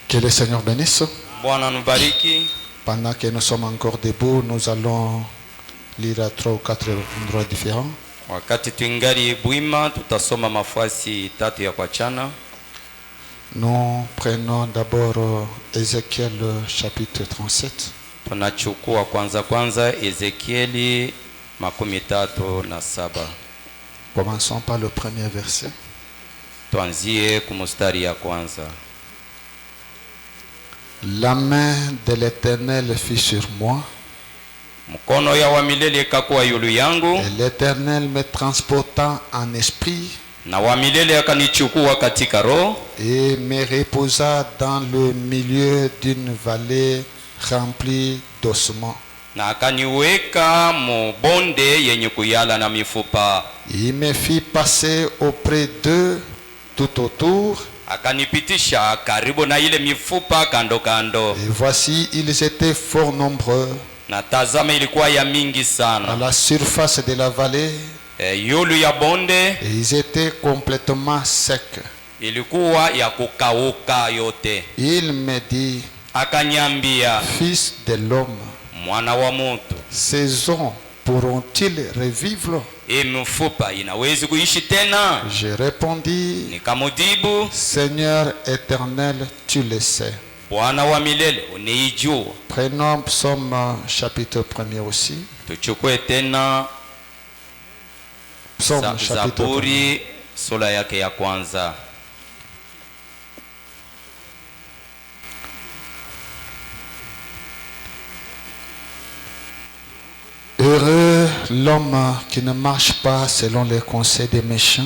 Que le Seigneur bénisse. Bwana nubariki. Pendant que nous sommes encore debout, nous allons lire à 3 ou 4 endroits différents. Wakati tuingali bwima tutasoma mafasi tatu ya kuachana. Nous prenons d'abord Ézéchiel chapitre 37. Tunachukua kwanza Ezekieli 37. Commençons par le premier verset. Tuanzie kumustari ya kwanza. La main de l'Éternel fut sur moi. Mkono ya wa milele ikakuwa yulu yangu. Et l'Éternel me transporta en esprit. Na wa milele akanichukua katika roho. Et me reposa dans le milieu d'une vallée remplie d'ossements. Na akaniweka mu bonde yenye kuyala na mifupa. Il me fit passer auprès d'eux tout autour. Akanipitisha karibu na ile mifupa kando kando. Et voici, ils étaient fort nombreux. Na tazama ilikuwa ya mingi sana. À la surface de la vallée. Yulu ya bonde. Et ils étaient complètement secs. Ilikuwa ya kukauka yote. Il me dit, akanyambia, fils de l'homme, mwana wa mtu, ces hommes pourront-ils revivre? Mifupa inawezi kuishi tena? Je répondis, nikamujibu, Seigneur éternel, tu le sais. Bwana wa milele uniijua. Prenons Psaume chapitre 1er aussi. Tuchukue tena Psaume chapitre 1. Zaburi sura yake ya kwanza. Heureux l'homme qui ne marche pas selon les conseils des méchants.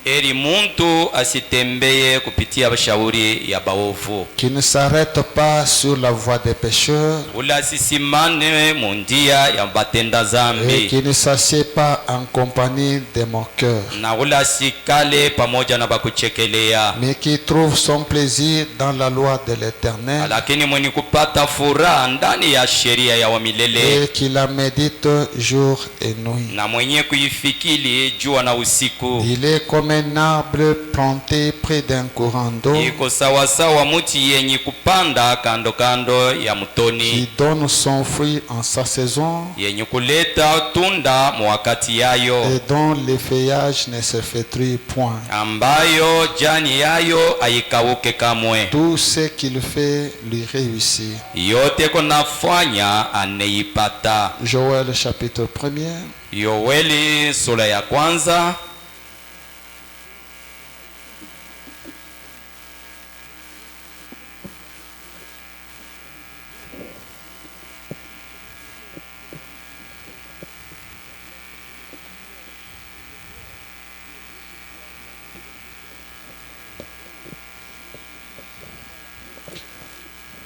Eri muntu asitembeye kupitia bashauri ya baovu. Qui ne s'arrête pas sur la voie des pécheurs. Ula asisimane mundia ya batenda zambi. Et qui ne s'assied pas en compagnie des moqueurs. Na ula asikale pamoja na bakuchekelea. Mais qui trouve son plaisir dans la loi de l'Éternel. Lakini mwenye kupata furaha ndani ya sheria ya wa milele. Et qui la médite jour et nuit. Na mwenye kuifikiri jua na usiku. Il est comme un arbre planté près d'un courant d'eau. Iko sawa sawa muti yenye kupanda kando kando ya mtoni. Qui donne son fruit en sa saison. Yenye kuleta tunda mwakati yayo. Et dont le feuillage ne se flétrit point. Ambayo jani yayo haikauke kamwe. Tout ce qu'il fait lui réussit. Yote konafanya aneipata. Joël chapitre 1er. Yoeli sura ya kwanza.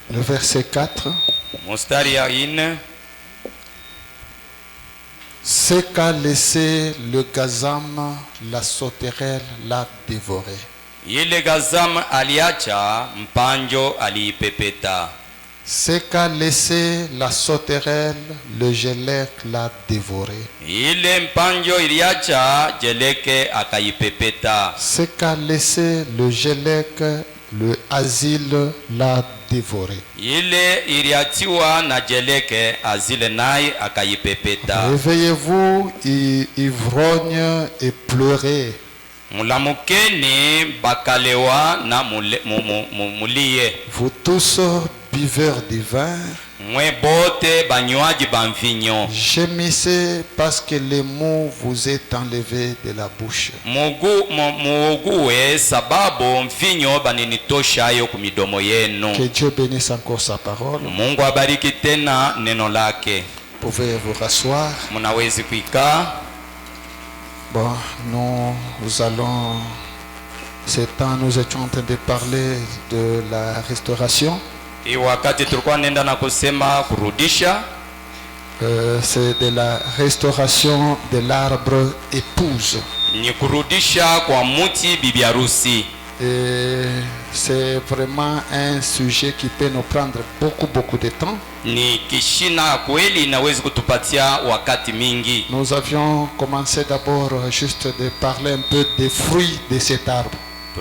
Le verset 4. Mustari ya 4. Ce qu'a laissé le gazam, la sauterelle l'a dévoré. Ile gazam aliacha, mpanjo aliipepeta. Ce qu'a laissé la sauterelle, le gelec l'a dévoré. Ile mpanjo iliacha, jeleke akaipepeta. Ce qu'a laissé le gelec, le asile l'a dévoré. Ile iliachiwa na jeleke, azile naye akaipepeta. Réveillez-vous, ivrogne, et pleurez. Mulamukeni bakalewa na mulie. Vous tous buveurs du vin, mwe bote banywaji bamvinyo. Gémissez parce que les mots vous est enlevé de la bouche. Muogue sababu mvinyo baninitoshayo kumidomo yenu. Que Dieu bénisse encore sa parole. Mungu abariki tena neno lake. Pouvez vous rasseoir. Munawezi kuikaa. Bon, nous allons, ce temps nous étions en train de parler de la restauration. Wakati tulikuwa nenda na kusema kurudisha. C'est de la restauration de l'arbre épouse. Ni kurudisha kwa muti bibi harusi. Et c'est vraiment un sujet qui peut nous prendre beaucoup de temps. Ni kishina kweli inaweza kutupatia wakati mingi. Nous avions commencé d'abord juste de parler un peu des fruits de cet arbre.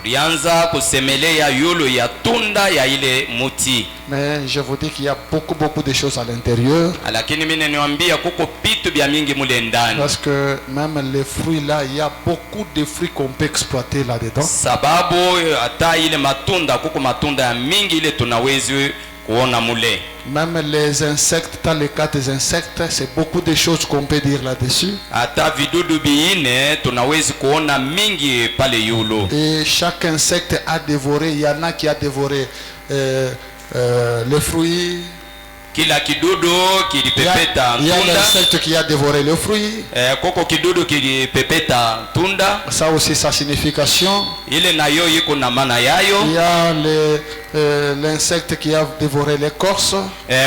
tulianza kusemelea yulu ya tunda ya ile muti. Mais je vous dis qu'il y a beaucoup de choses à l'intérieur. Lakini mimi niwaambia kuko vitu vya mingi mule ndani. Parce que même les fruits là, il y a beaucoup de fruits qu'on peut exploiter là-dedans. Sababu hata ile matunda kuko matunda ya mingi ile tunawezi kuona mule. Même les insectes, dans le cas des insectes, c'est beaucoup de choses qu'on peut dire là-dessus. Hata vidudu biine tunawezi kuona mingi pale yulu. Et chaque insecte a dévoré, il y en a qui a dévoré les fruits. Kila kidudu kilipepeta Il y a tunda. l'insecte qui a dévoré le fruit. Koko kidudu kilipepeta tunda. Ça aussi sa signification. Ile nayo iko na maana yayo. Il y a l'insecte qui a dévoré l'écorce.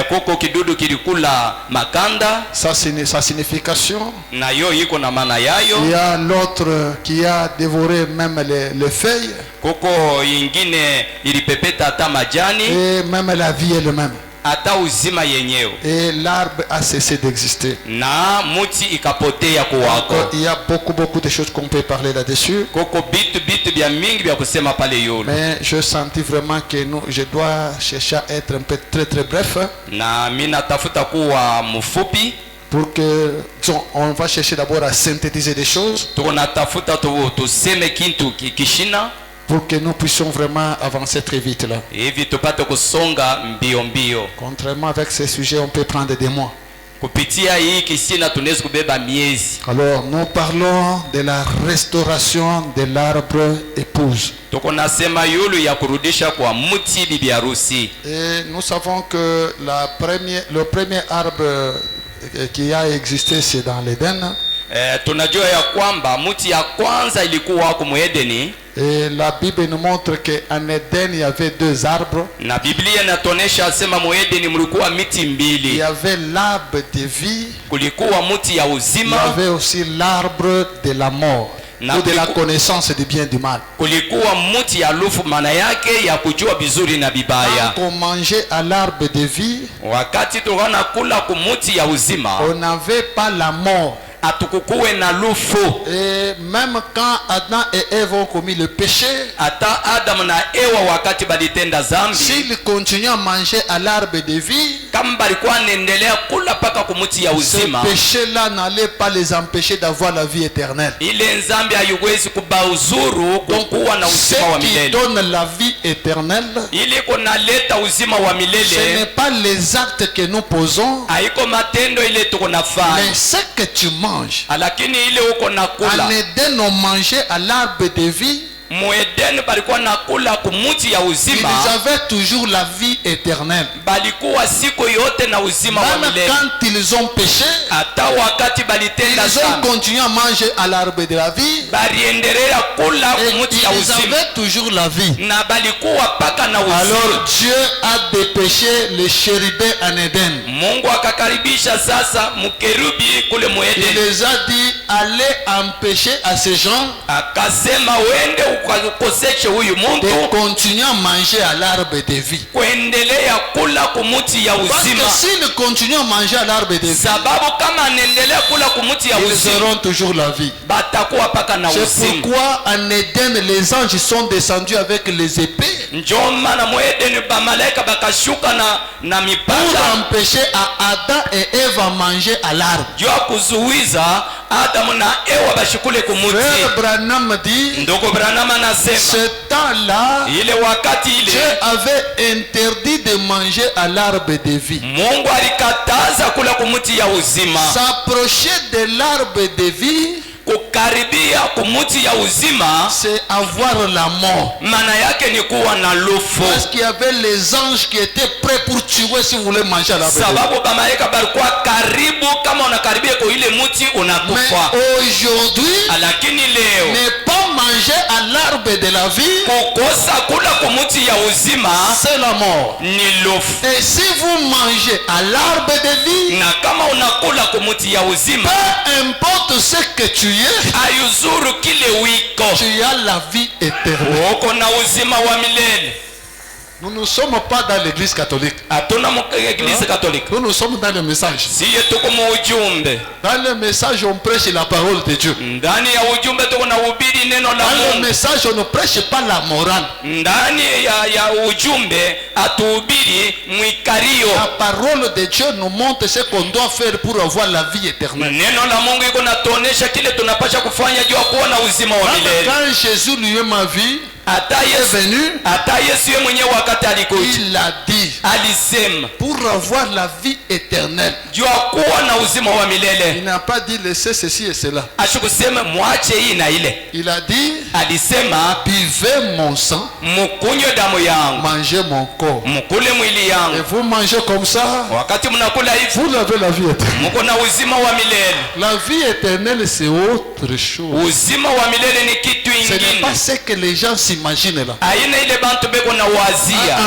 Koko kidudu kilikula makanda. Ça c'est sa signification. Nayo iko na maana yayo. Il y a l'autre qui a dévoré même les feuilles. Koko ingine ilipepeta hata majani. Et même la vie elle-même. Hata uzima yenyewe. Et l'arbre a cessé d'exister. Na muti ikapotea kuwako. Il y a beaucoup de choses qu'on peut parler là-dessus. Koko bitu bya mingi bya kusema pale yulu. Mais je sentis vraiment que je dois chercher à être un peu très bref. Na mina tafuta kuwa mfupi. Pour que on va chercher d'abord à synthétiser des choses. Tunatafuta tuseme kintu kishina. Pour que nous puissions vraiment avancer très vite là. Hivi tupate kusonga mbio mbio. Contrairement avec ces sujets, on peut prendre des mois. Kupitia hii kisina tunaweza kubeba miezi. Alors, nous parlons de la restauration de l'arbre épouse. Tuko nasema yulu ya kurudisha kwa muti bibi harusi. Et nous savons que le premier arbre qui a existé, c'est dans l'Éden. Tunajua ya kwamba muti ya kwanza ilikuwa kwa Edeni. Et la Bible nous montre qu'en Éden, il y avait 2 arbres. Na Biblia inatuonesha sema mu Edeni mlikuwa miti mbili. Il y avait l'arbre de vie. Kulikuwa muti ya uzima. Il y avait aussi l'arbre de la mort. Ou de la connaissance du bien et du mal. Kulikuwa muti ya lufu, maana yake ya kujua bizuri na bibaya. Quand on mangeait à l'arbre de vie, wakati tukana kula kumuti ya uzima, on n'avait pas la mort. Atukukuwe na lufu. Et même quand Adam et Ève ont commis le péché, ata Adam na Ewa wakati balitenda zambi, s'ils continuaient à manger à l'arbre de vie, kama balikuwa nendelea kula paka kumuti ya uzima, ce péché-là n'allait pas les empêcher d'avoir la vie éternelle. ile nzambi hayuwezi kubauzuru kukuwa na uzima wa Ce qui milele. donne la vie éternelle, Ili kunaleta uzima wa ce milele, n'est pas les actes que nous posons, haiko matendo ile tuko mais nafanya, ce que tu manges. lakini ile uko nakula. En Éden, on mangeait à l'arbre de vie. Muedeni balikuwa nakula kumuti ya Ils uzima, avaient toujours la vie éternelle. balikuwa siku yote na uzima wa Même milele. quand ils ont péché, Hata wakati balitenda ils ont zambi, continué à manger à l'arbre de la vie. baliendelea kula Et kumuti ya ils uzima, avaient toujours la vie. na balikuwa paka na uzima. Alors Dieu a dépêché les chérubins en Éden. Mungu akakaribisha sasa mkerubi kule Il Muedeni, les a dit, allez empêcher à ces gens akasema wende ukakoseshe huyu de muntu continuer à manger à l'arbre de vie. kuendelea kula kumuti ya Parce uzima, que s'ils continuent à manger à l'arbre de vie, sababu kama anaendelea kula kumuti ya ils uzima auront toujours la vie. batakuwa paka na C'est uzima. pourquoi en Éden, les anges sont descendus avec les épées Njo maana Muedeni bamalaika bakashuka na pour mipaka empêcher à Adam et Ève à manger à l'arbre. juu ya kuzuiza Adamu na Ewa bashikule kumuti. Frère Branham dit, Ndugu Branham anasema ce temps-là, ile wakati ile Dieu avait interdit de manger à l'arbre de vie. Mungu alikataza kula kumuti ya uzima. S'approcher de l'arbre de vie, Kukaribia kumuti ya uzima c'est avoir la mort. maana yake ni kuwa na lufu, Parce qu'il y avait les anges qui étaient prêts pour tuer si vous voulez manger à l'arbre de vie. sababu bamalaika balikuwa karibu, kama unakaribia kwa ile muti Mais unakufa. aujourd'hui, Lakini leo ne pas manger à l'arbre de la vie, kukosa kula kumuti ya uzima c'est la mort. ni lufu, Et si vous mangez à l'arbre de vie, na kama unakula kumuti ya uzima, peu importe ce que tu es, ayuzuru kile wiko, tu as la vie éternelle. uko na uzima wa milele. Nous ne sommes pas dans l'église catholique. Hatuna église catholique. Nous sommes dans le message. Siye tuko mu ujumbe. Dans le message, on prêche la parole de Dieu. Ndani ya ujumbe tuko na ubiri neno la Dans le Mungu. message, on ne prêche pas la morale. Ndani ya ujumbe atuhubiri mwikario. La parole de Dieu nous montre ce qu'on doit faire pour avoir la vie éternelle. Neno la Mungu iko natuonesha kile tunapaswa kufanya juu ya kuwa na uzima wa milele. Quand Jésus lui-même a vu, est venu, hata Yesu yeye mwenyewe wakati alikuja, il a dit, alisema pour avoir la vie éternelle. juu ya kuwa na uzima wa milele. Il n'a pas dit laissez ceci et cela. Ashikusema mwache hii na ile. Il a dit, Alisema buvez mon sang, mkunywe damu yangu, mangez mon corps. mkule mwili Et yangu. vous mangez comme ça, Wakati mnakula hivi vous avez la vie éternelle. mko na uzima wa milele. La vie éternelle, c'est autre chose. Uzima wa milele ni kitu Ce n'est ingine. pas ce que les gens s'imaginent là. Aina ile bantu beko na wazia.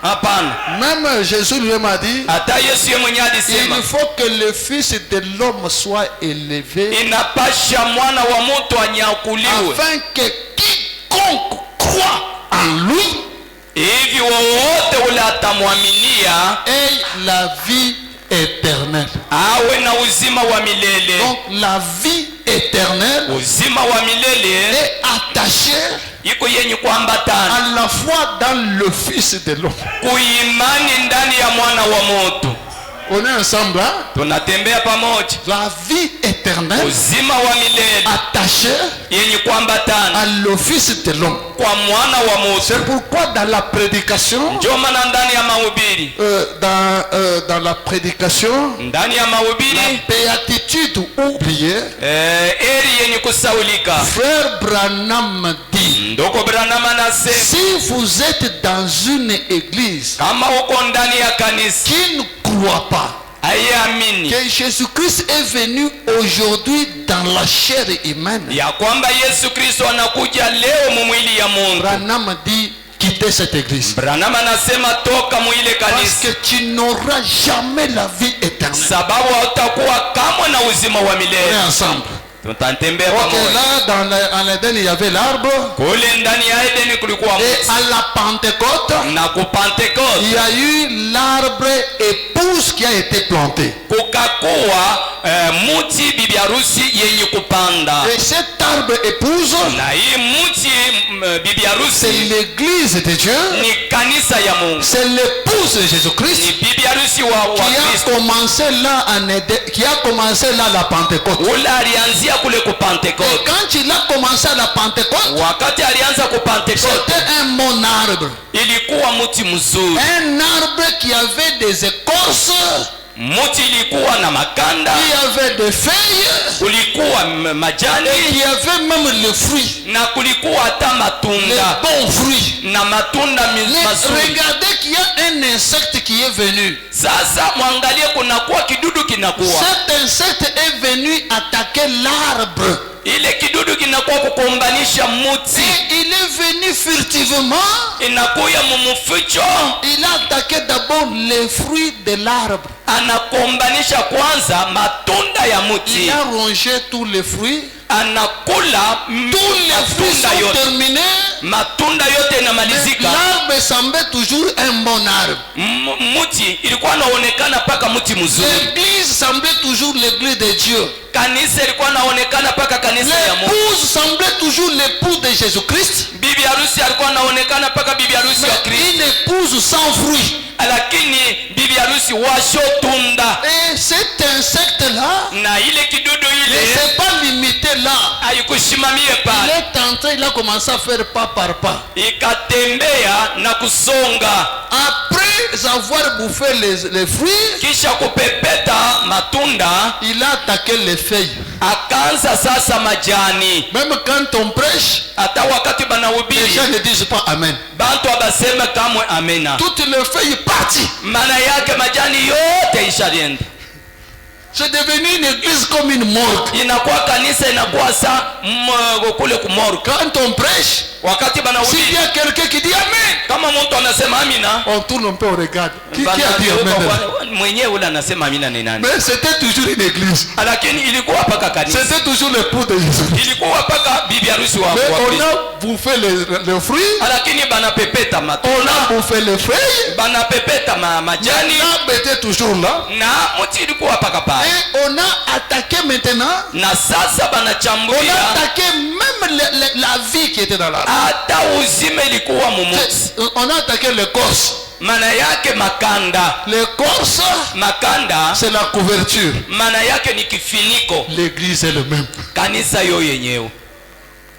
Hapana. Même Jésus lui-même a dit, Hata Yesu yeye mwenyewe alisema il faut que le Fils de l'homme soit élevé inapasha mwana wa mtu anyakuliwe afin que quiconque croit en lui hivi wowote ule atamwaminia ait la vie éternelle. awe na uzima wa milele. Donc la vie éternelle Uzima wa milele est attachée iko yenye kuambatana à la fois dans le Fils de l'homme. kuimani ndani ya mwana wa mtu. On est ensemble, hein? Tunatembea pamoja. La vie éternelle Uzima wa milele attachée yenye kuambatana à le Fils de l'homme. kwa mwana wa mtu. C'est pourquoi dans la prédication, Ndio maana ndani ya mahubiri, dans la prédication, ndani ya la mahubiri béatitude oubliée, eri yenye kusaulika. Frère Branham dit, Ndoko Branham anasema si vous êtes dans une église kama uko ndani ya kanisa qui ne croit pas haiamini que Jésus-Christ est venu aujourd'hui dans la chair humaine, ya kwamba Yesu Kristo anakuja leo mu mwili ya Mungu, Branham dit, quittez cette église. Branham anasema toka mu ile Parce kanisa, que tu n'auras jamais la vie éternelle. sababu hautakuwa kamwe na uzima wa On est milele. ensemble. Tutatembea Ok, pamoja. là, en Éden, il y avait l'arbre. Kule ndani ya Edeni kulikuwa Et mti, à la Pentecôte, na ku Pentecoste il y a eu l'arbre épouse qui a été planté. kukakuwa muti bibi harusi yenye kupanda, Et cet arbre épouse, na hii muti bibi c'est harusi l'église de Dieu. ni kanisa ya Mungu, C'est l'épouse de ni Jésus-Christ bibi harusi wa qui a Kristo. commencé là en Éden, qui a commencé là à la Pentecôte. Ule alianzia kule ku Et Pentecoste. quand il a commencé à la Pentecôte, Wakati alianza ku Pentecoste c'était un bon arbre. ilikuwa muti mzuri, Un arbre qui avait des écorces, muti ilikuwa na makanda, qui avait des feuilles, kulikuwa et majani qui avait même le fruit, na kulikuwa hata les matunda bons fruits. na matunda Mais mazuri. regardez qu'il y a un insecte qui est venu. Sasa mwangalie, kunakuwa kidudu kinakuwa, Cet insecte est venu attaquer l'arbre. ile kidudu kinakuwa kukombanisha muti, Et il est venu furtivement. inakuya mumuficho, Il a attaqué d'abord les fruits de l'arbre. anakombanisha kwanza matunda ya Il muti, a rongé tous les fruits. anakula Tous les fruits matunda sont yote, terminés. matunda yote Mais inamalizika. l'arbre semblait toujours un bon arbre. Muti ilikuwa inaonekana paka muti mzuri, L'église semblait toujours l'église de Dieu. kanisa ilikuwa inaonekana paka kanisa ya Mungu, L'épouse semblait toujours l'épouse de Jésus-Christ. bibi harusi alikuwa inaonekana paka bibi harusi wa Mais Kristo, une épouse sans fruit. lakini bibi harusi washotunda, Et cet insecte-là na ile kidudu ne ile s'est pas limité là. haikushimamie Il pale, est entré, il a commencé à faire pas par pas. ikatembea na kusonga, Après avoir bouffé les fruits, kisha kupepeta matunda, il a attaqué les feuilles. akaanza sasa majani. Même quand on prêche, Hata wakati les banahubiri gens ne disent pas Amen. bantu abaseme kamwe amena, Toutes les feuilles partent. maana yake majani yote ishalienda, C'est devenu une église comme une morgue. inakuwa kanisa inakuwa sa kule kumorga. Quand on prêche, wakati S'il y banahubiri a quelqu'un qui dit Amen, kama mtu anasema amina, on tourne un peu, on regarde. Qui a dit Amen? mwenyewe ule anasema amina ni nani? Mais c'était toujours une église. Lakini ilikuwa paka kanisa, C'était toujours l'époux de Jésus. ilikuwa paka bibi harusi wa Mais on Kristo. a bouffé le fruit, Lakini banapepeta on a matunda, bouffé les feuilles, banapepeta majani, l'arbre était toujours là. na mti ilikuwa paka pale. Et on a attaqué maintenant, Na sasa on a banachambulia attaqué même la vie qui était dans l'arbre. hata uzima ilikuwa mumuti. On a attaqué l'écorce. Maana yake makanda, L'écorce, makanda c'est la couverture. maana yake ni kifiniko, L'église est le même. kanisa yo yenyewe.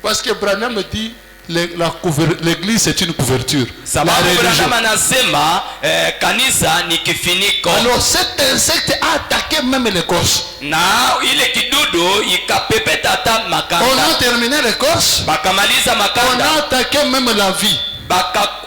Parce que Branham me dit, l'église c'est une couverture. La Sababu religion. Branham anasema kanisa ni kifiniko. Alors cet insecte a attaqué même l'écorce. Na ile kidudu ikapepeta hata On makanda, a terminé l'écorce. bakamaliza On makanda, a attaqué même la vie.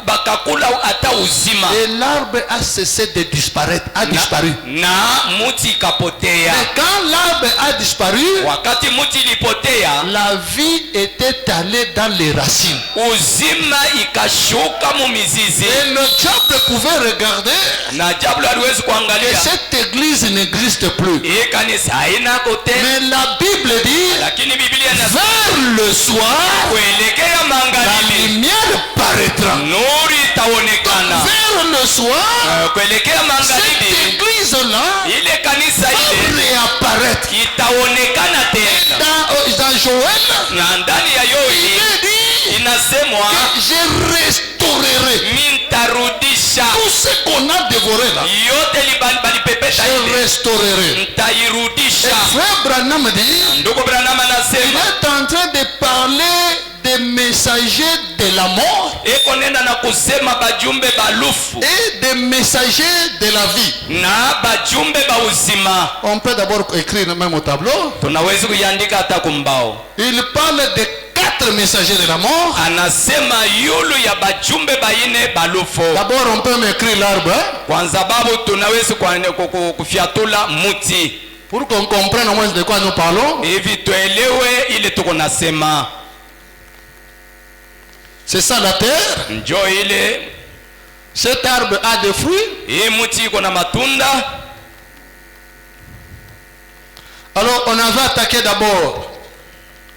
bakakula hata uzima, Et l'arbre a cessé de disparaître, a disparu. na muti ikapotea. Et quand l'arbre a disparu, Wakati muti ilipotea, la vie était allée dans les racines. uzima ikashuka mu mizizi, Et le diable pouvait regarder na diablo aliwezi que kuangalia cette église n'existe plus. hii kanisa haina kote. Mais la Bible dit, Lakini Biblia inasema vers le soir, kuelekea la magharibi lumière paraîtra. nuru itaonekana. Vers le soir, Kuelekea cette magharibi église-là ile kanisa va ile réapparaître. itaonekana tena. Dans Joël, Na ndani ya il Yoeli est dit inasemwa que je restaurerai nitarudisha tout ce qu'on a dévoré là. yote balipepeta Je ile, restaurerai. Et nitairudisha. frère Branham dit, Ndugu Branham il anasema est en train de parler des messagers de la mort eko nenda na kusema bajumbe balufu et des messagers de la vie. na bajumbe ba uzima. On peut d'abord écrire même au tableau. Tunaweza kuiandika hata kumbao. Il parle de 4 messagers de la mort. Anasema yulu ya bajumbe baine balufu. D'abord, on peut m'écrire l'arbre, hein, Kwa sababu tunaweza kufiatula muti pour qu'on comprenne au moins de quoi nous parlons. hivi tuelewe ile tuko nasema. C'est ça la terre. Njo ile Cet arbre a des fruits. hii muti iko na matunda. Alors, on avait attaqué d'abord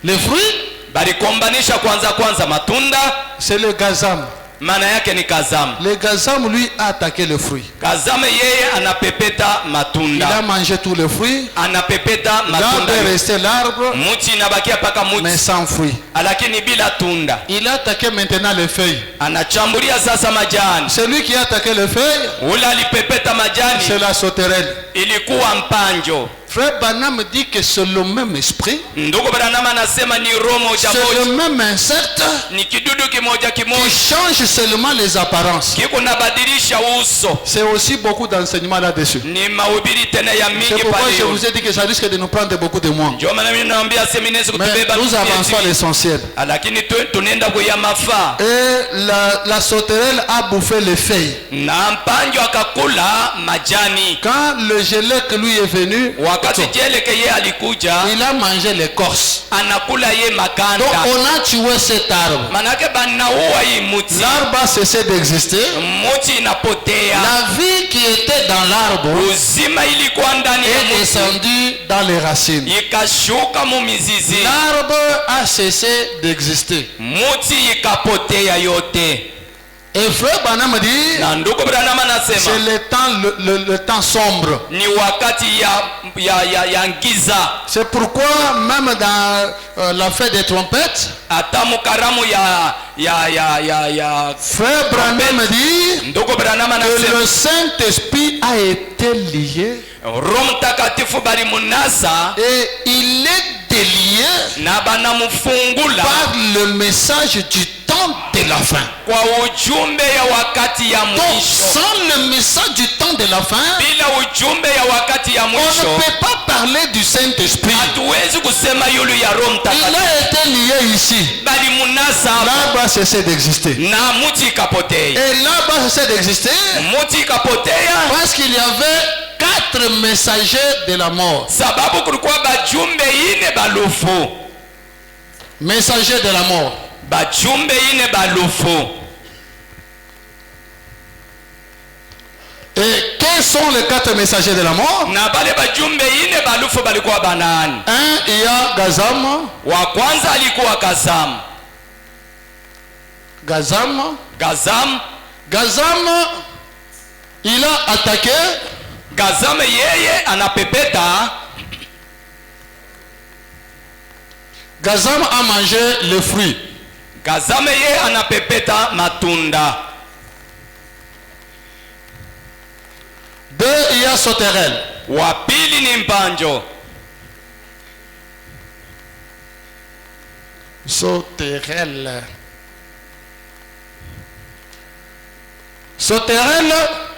les fruits. Balikombanisha kwanza matunda, C'est le gazam. maana yake ni kazamu. Le gazam, lui, a attaqué le fruit. Kazamu yeye anapepeta Il a matunda, mangé tous les fruits. anapepeta matunda L'arbre est yote. resté l'arbre, Muti inabakia paka mais muti, sans fruits. lakini bila tunda. Il a attaqué maintenant les feuilles. Anachambulia sasa majani. Celui qui a attaqué les feuilles, Ule alipepeta c'est majani, la sauterelle. ilikuwa mpanjo. Frère Branham dit que c'est le même esprit, Ndugu Branham anasema ni roho moja c'est le moja, même insecte ni kidudu kimoja qui kimoja, change seulement les apparences. kiko nabadilisha uso. C'est aussi beaucoup d'enseignements là-dessus. Ni mahubiri tena ya C'est mingi pourquoi pale je yo. vous ai dit que ça risque de nous prendre beaucoup de mois. Ndio maana mimi naambia seminari Mais kutubeba nous avançons à l'essentiel. lakini tunaenda kuya mafaa. Et la sauterelle a bouffé les feuilles. Na mpanjo akakula majani. Quand le gélec lui est venu, Wakati jeleke ye alikuja, il a mangé l'écorce. anakula ye Donc makanda. on a tué cet arbre. Manake banaua hii muti. L'arbre a cessé d'exister. Muti inapotea. La vie qui était dans l'arbre Uzima ilikuwa ndani ya est muti, descendue dans les racines. ikashuka mu mizizi. L'arbre a cessé d'exister. Muti ikapotea yote. Et frère Branham dit, Na ndugu Branham c'est anasema le temps, le temps sombre. ni wakati ya ngiza. C'est pourquoi même dans la fête des trompettes, Hata mukaramu ya frère Branham dit ndugu Branham que anasema le Saint-Esprit a été lié Roho Mtakatifu bali munasa et il est délié na banamufungula par le message du temps de la fin. kwa ujumbe ya wakati ya Donc mwisho. sans le message du temps de la fin, Bila ujumbe ya wakati ya on ne mwisho peut pas parler du Saint-Esprit. hatuwezi kusema yulu ya Roho Il Mtakatifu, a été lié ici. bali munasa hapo L'arbre a cessé d'exister. na muti ikapotea. Et l'arbre a cessé d'exister Muti ikapotea parce qu'il y avait 4 messagers de la mort. sababu kulikuwa bajumbe ine balufu. Messagers de la mort. bajumbe ine balufu. Et quels sont les 4 messagers de la mort? Na bale bajumbe ine balufu balikuwa banani? Un, il y a Gazam. Wa kwanza alikuwa Gazam. Gazam. Gazam. Gazam, il a attaqué. Gazam yeye anapepeta. Gazam a mangé le fruit. Gazam yeye anapepeta matunda. 2, il y a Soterel. Wa pili ni Mpanjo. Soterel. Soterel,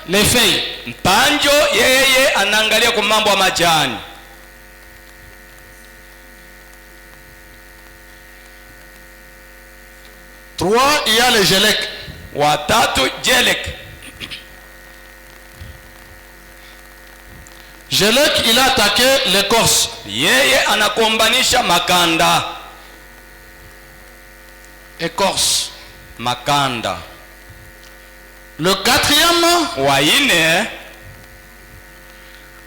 les feuilles. Mpanjo yeye anaangalia kwa mambo ya majani. Trois, il y a les Gelek. Watatu Jelek. Gelek, il a attaqué l'écorce. Yeye anakombanisha makanda. Écorce. Makanda. Le quatrième, Waine.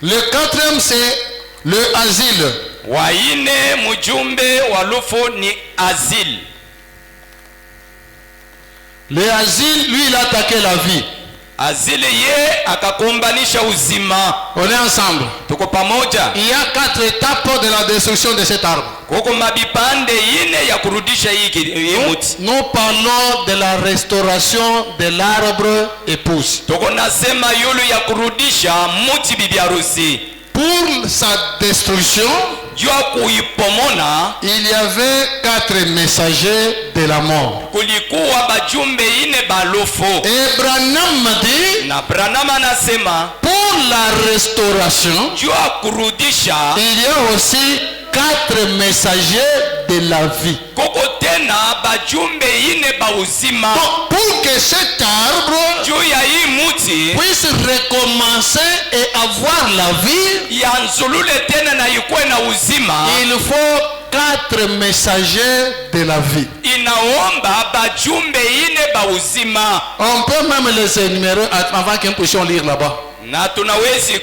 le quatrième c'est le asile. Waine mujumbe walufu ni Azil. Le asile, lui, il a attaqué la vie. Azil ye akakombanisha uzima. On est ensemble. Tuko pamoja. Il y a 4 étapes de la destruction de cet arbre. Kuko mabipande ine ya kurudisha hii muti. Nous parlons de la restauration de l'arbre épouse. Tuko nasema yulu ya kurudisha muti bibi harusi. Pour sa destruction, Jua kuipomona, il y avait 4 messagers de la mort. kulikuwa bajumbe ine balofo. Et Branham dit, Na Branham anasema pour la restauration, jua kurudisha il y a aussi 4 messagers de la vie. koko tena bajumbe ine bauzima. Donc, pour que cet arbre Juu ya hii muti puisse recommencer et avoir la vie, yanzulule tena na ikuwe na uzima, il faut 4 messagers de la vie. inaomba bajumbe ine bauzima. On peut même les énumérer avant que nous puissions lire là-bas. Na tunawezi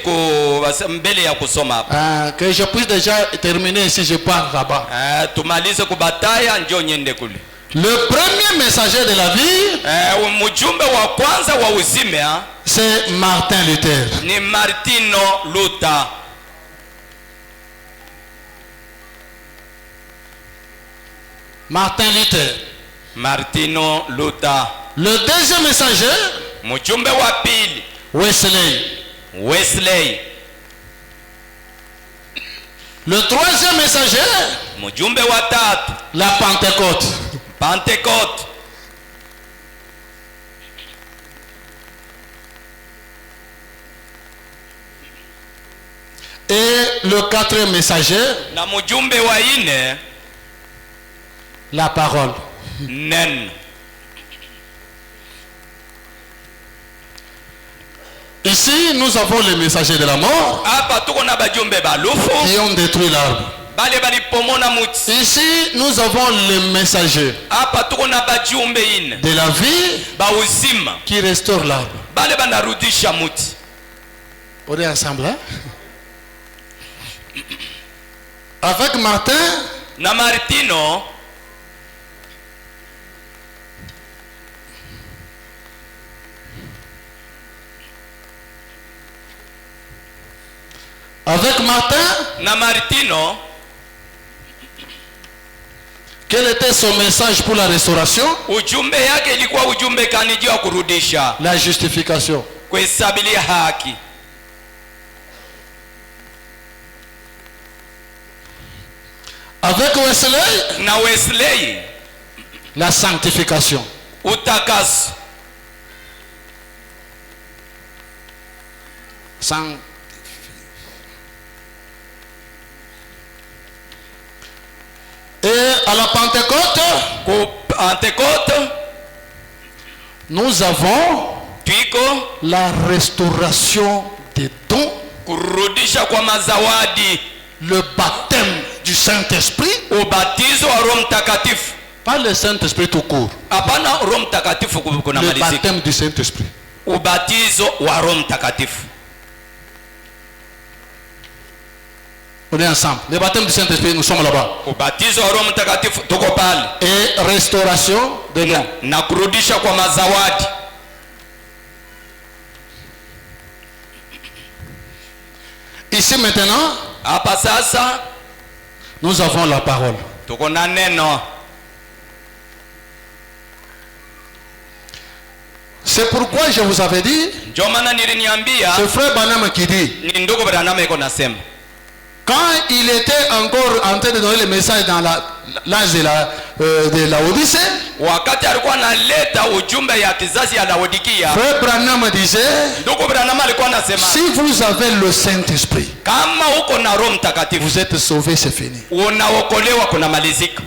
mbele ya kusoma hapa. Que je puisse déjà terminer si je pars là-bas. Tumalize kubataya njo nyende kule. Le premier messager de la vie, mjumbe wa kwanza wa uzima c'est Martin Luther. ni Martino Luther. Martin Luther. Martino Luther. Le deuxième messager, Mjumbe wa pili Wesley. Wesley. Le troisième messager, Mjumbe wa tatu la Pentecôte. Pentecote. Et le quatrième messager, Na mjumbe wa ine la parole. neno. Ici, nous avons les messagers de la mort Hapa tuko na bajumbe balufu qui ont détruit l'arbre. bale balipomona muti. Ici, nous avons les messagers Hapa tuko na bajumbe ine de la vie bauzima qui restaurent l'arbre. bale banarudisha muti. On est ensemble, hein? Avec Martin, Na Martino avec Martin, na Martino quel était son message pour la restauration? ujumbe yake ilikuwa ujumbe kani juu ya kurudisha, La justification. kuhesabilia haki. Avec Wesley, Na Wesley la sanctification. utakaso. Et à la Pentecôte, Ku Pentecote nous avons twiko la restauration des dons, kurudisha kwa mazawadi, le baptême du Saint-Esprit ubatizo wa Roho Mtakatifu Pas le Saint-Esprit tout court. hapana Roho Mtakatifu Le kunamalizika. baptême du Saint-Esprit. Ubatizo wa Roho Mtakatifu. On est ensemble. Le baptême du Saint-Esprit, nous sommes là-bas. Ubatizo wa Roho Mtakatifu tuko pale. Et restauration de dons. Na kurudisha kwa mazawadi. Ici maintenant, Hapa sasa nous avons la parole. tuko na neno. C'est pourquoi je vous avais dit, Ndio maana niliniambia c'est frère Branham qui dit, ni ndugu Branham iko nasema. quand il était encore en train de donner le message dans l'âge de la Odyssée, Wakati alikuwa analeta ujumbe ya kizazi ya Laodikia, frère Branham disait, ndugu Branham alikuwa anasema si vous avez le Saint-Esprit, kama uko na Roho Mtakatifu vous êtes sauvés, c'est fini. unaokolewa kuna malizika.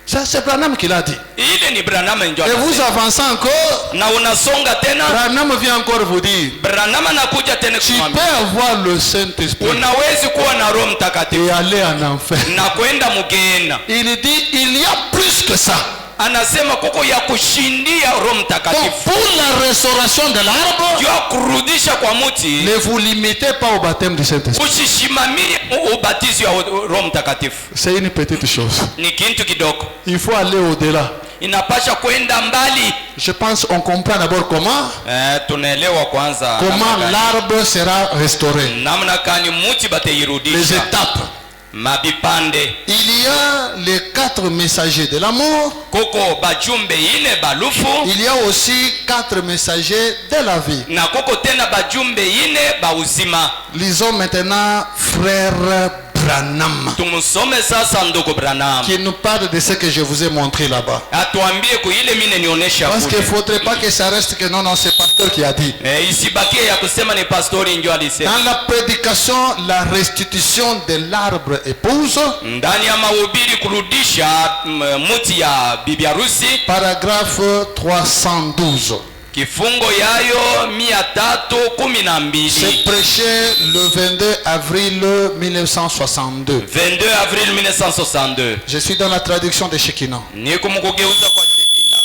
Ça, c'est Branham qui l'a dit. Ile ni Branham ndio Et vous anasema. avancez encore, Na unasonga tena, Branham vient encore vous dire, Branham anakuja tena tu peux kumwambia avoir le Saint-Esprit unawezi kuwa na Roho Mtakatifu et aller en enfer. na kwenda mugenda. Il dit, il y a plus que ça. Anasema kuko ya kushindia Roho Donc, Mtakatifu. pour la restauration de l'arbre, Jua kurudisha kwa muti, ne vous limitez pas au baptême du Saint-Esprit. usishimamie ubatizo wa Roho Mtakatifu. C'est une petite chose. Ni kintu kidogo. Il faut aller au-delà. Inapasha kwenda mbali. Je pense qu'on comprend d'abord Tunaelewa kwanza comment l'arbre sera restauré. namna kani muti Les batairudisha étapes. mabipande. Il y a les 4 messagers de l'amour. Koko bajumbe ine balufu Il y a aussi 4 messagers de la vie. na koko tena bajumbe ine bauzima. Lisons maintenant frère Branham, Tumusome sasa ndugu Branham qui nous parle de ce que je vous ai montré là-bas. atuambie kuile mine nionyesha Parce qu'il ne kule. faudrait pas que ça reste que non, non, c'est pasteur qui a dit. Isibakie ya kusema ni pastori ndio alisema. Dans la prédication, la restitution de l'arbre épouse, Ndani ya mahubiri kurudisha muti ya bibi harusi, paragraphe 312. kifungo yayo 312. C'est prêché le 22 avril 1962. 22 avril 1962. Je suis dans la traduction de Shekinah. Ni kumkugeuza kwa Shekina.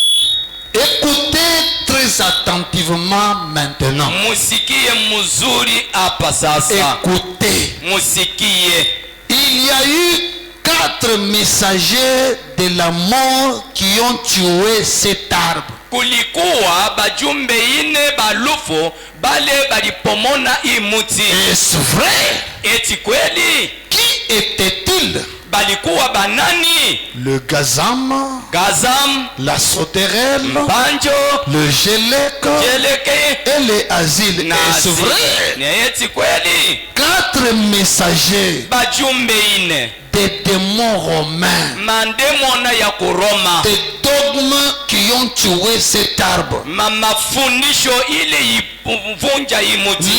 Écoutez très attentivement maintenant. Musikie mzuri hapa sasa. Écoutez. Musikie. Il y a eu 4 messagers de la mort qui ont tué cet arbre. Kulikuwa bajumbe ine balufu bale balipomona imuti. Est-ce vrai? Eti kweli? Qui était-il? Balikuwa banani? Le gazam, Gazam, la sauterelle, Banjo, le gélec Jeleke et les asiles. na Est-ce vrai? Ni eti kweli? 4 messagers Bajumbe ine des démons romains, mandemona ya kuroma, des dogmes qui ont tué cet arbre. mafundisho ile ivunja imuti.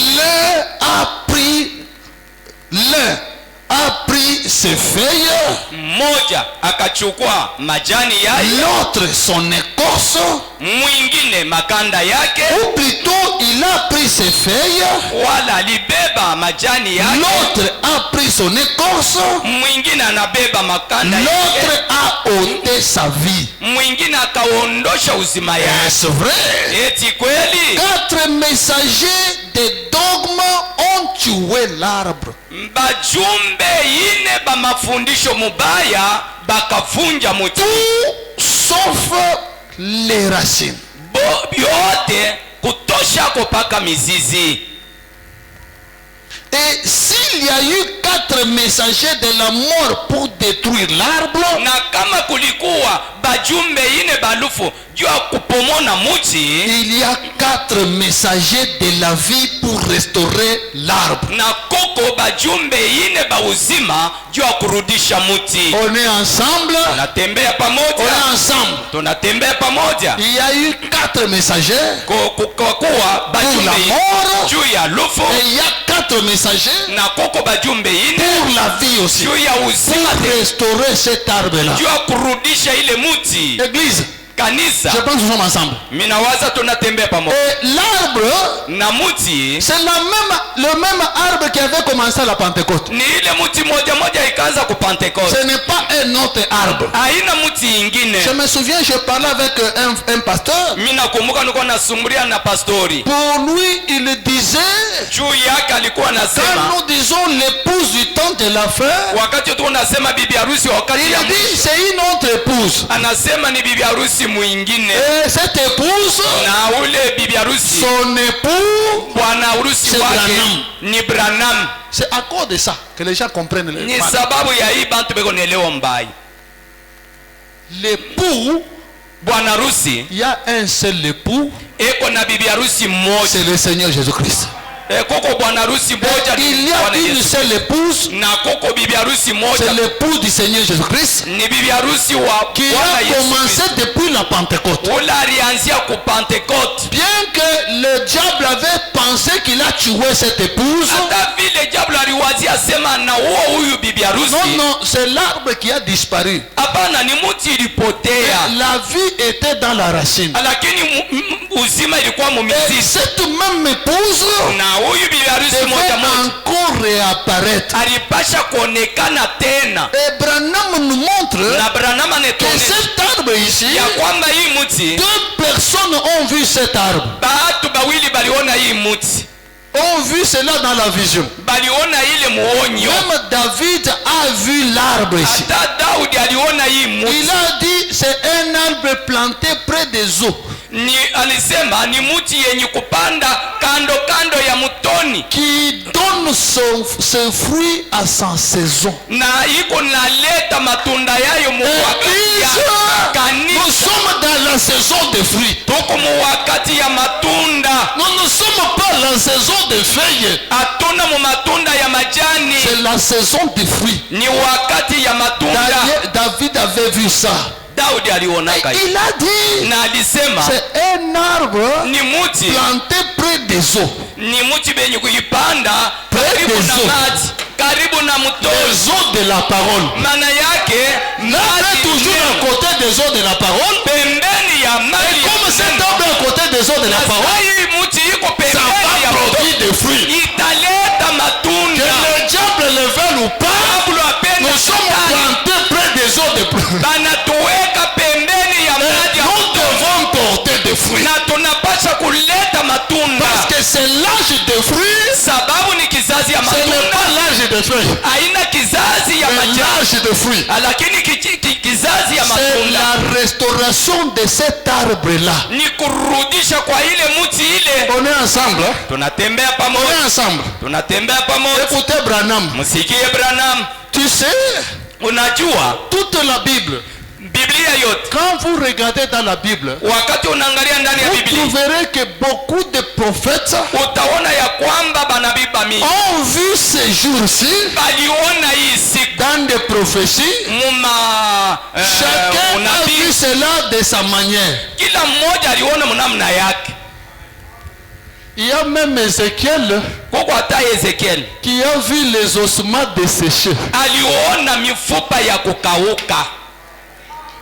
L'un a pris ses feuilles, Mmoja akachukua majani yayo, l'autre son écorce, mwingine makanda yake, ou plutôt il a pris ses feuilles, wala alibeba majani yake, l'autre a pris son écorce, mwingine anabeba makanda yake, l'autre a ôté sa vie. mwingine akaondosha uzima yake. Est-ce vrai? Eti kweli? 4 messagers des dogmes ont tué l'arbre. Bajumbe ine ba mafundisho mubaya bakavunja muti. Tout sauf les racines. Yote kutosha kupaka mizizi. Et s'il y a eu 4 messagers de la mort pour détruire l'arbre, Na kama kulikuwa bajumbe ine balufu juu ya kupomona muti, il y a 4 messagers de la vie pour restaurer l'arbre. na koko bajumbe ine ba uzima juu ya kurudisha muti. On est ensemble. Tunatembea On pamoja. est ensemble. Tunatembea pamoja. Il y a eu 4 messagers Kwa kuwa pour bajumbe la ine mort. juu ya lufu, Et il y a 4 messagers na koko bajumbe ine pour la vie aussi. juu ya uzima Pour restaurer cet arbre-là. juu ya kurudisha ile muti. Église, kanisa. Je pense que nous sommes ensemble. Minawaza tunatembea pamoja. Et l'arbre, Na muti c'est le même arbre qui avait commencé à la Pentecôte. ni ile muti moja moja ikaanza ku Pentecoste. Ce n'est pas un autre arbre. Haina muti ingine. Je me souviens, je parlais avec un pasteur. Mina kumbuka niko nasumulia na pastori. Pour lui, il disait, Juu yake alikuwa quand anasema nous disons l'épouse du temps de la fin, wakati tu unasema bibi harusi wakati ya il dit c'est une autre épouse. anasema ni bibi harusi mwingine. Et cette épouse, Na ule bibi harusi son époux, bwana harusi C'est wake Branham. ni Branham. c'est à cause de ça que les gens comprennent le Ni mal. sababu ya hii bantu beko nielewa mbaya. L'époux, Bwana harusi il y a un seul époux, eko na bibi harusi mmoja. c'est le Seigneur Jésus-Christ. Koko bwana harusi moja ni Il y a Bwana une Yesu. seule épouse, Na koko bibi harusi c'est moja l'époux du Seigneur Jésus-Christ, ni bibi harusi wa qui Bwana a Yesu commencé Kristo. depuis la Pentecôte. Ule alianzia ku Pentecote. Bien que le diable avait pensé qu'il a tué cette épouse, Hata vile diablo aliwazia sema na huyu bibi harusi. non, c'est l'arbre qui a disparu. Hapana, ni muti ilipotea. La vie était dans la racine. Lakini uzima ilikuwa Et mumizizi. cette même épouse Na huyu bibi harusi devait moja moja encore réapparaître. alipasha kuonekana tena. Et Branham nous montre Na Branham que anatuonyesha cet arbre ici, ya kwamba hii muti deux personnes ont vu cet arbre. batu bawili baliona hii muti. Ont vu cela dans la vision. Baliona ile muonyo. Même David a vu l'arbre ici. Hata Daudi aliona hii muti. Il a dit c'est un arbre planté près des eaux Ni alisema ni muti yenye kupanda kando kando ya mutoni. qui donne ses fruits à sa saison. Na iko naleta matunda yayo mu wakati Église, ya nous kanisa. sommes dans la saison des fruits. Tuko mu wakati ya matunda. Nous ne sommes pas dans la saison des feuilles. Hatuna mu matunda ya majani. C'est la saison des fruits. Ni wakati ya matunda. David avait vu ça. Daudi alionaka hiyo. Il a dit Na alisema c'est un arbre ni muti planté près des eaux. ni muti benye kuipanda Près karibu des na eaux. maji, karibu na mtoni. Les eaux de la parole. Maana yake L'arbre est toujours à côté des eaux de la parole. pembeni ya maji. Et comme cet arbre est à côté des eaux de la parole, hii muti iko ça pembeni ya va mtoni, produire des fruits. italeta Que matunda. le diable le veuille ou pas, Pablo apenda nous sommes shetani plantés près des eaux de banatuweka pembeni ya maji ya nous mtoni. devons porter des fruits. Na tunapasha kuleta matunda. Parce que c'est l'âge des fruits, Sababu ni kizazi ya ce n'est matunda. pas l'âge des feuilles, Haina kizazi ya mais majani. l'âge des fruits. Lakini kizazi ya C'est matunda la restauration de cet arbre-là. ni kurudisha kwa ile muti ile. On est ensemble, hein? Tunatembea On pamoja, est ensemble. tunatembea pamoja. Écoutez Branham, Msikie Branham. tu sais, Unajua toute la Bible, Biblia yote, quand vous regardez dans la Bible, wakati unaangalia ndani ya vous Biblia trouverez que beaucoup de prophètes utaona ya kwamba banabii mingi ont vu ces jours-ci baliona hii siku dans des prophéties. muma Chacun a unabii. vu cela de sa manière. Kila mmoja aliona mnamna yake. Il y a même Ézéchiel Kuko hata Ezekiel qui a vu les ossements desséchés. aliona mifupa ya kukauka.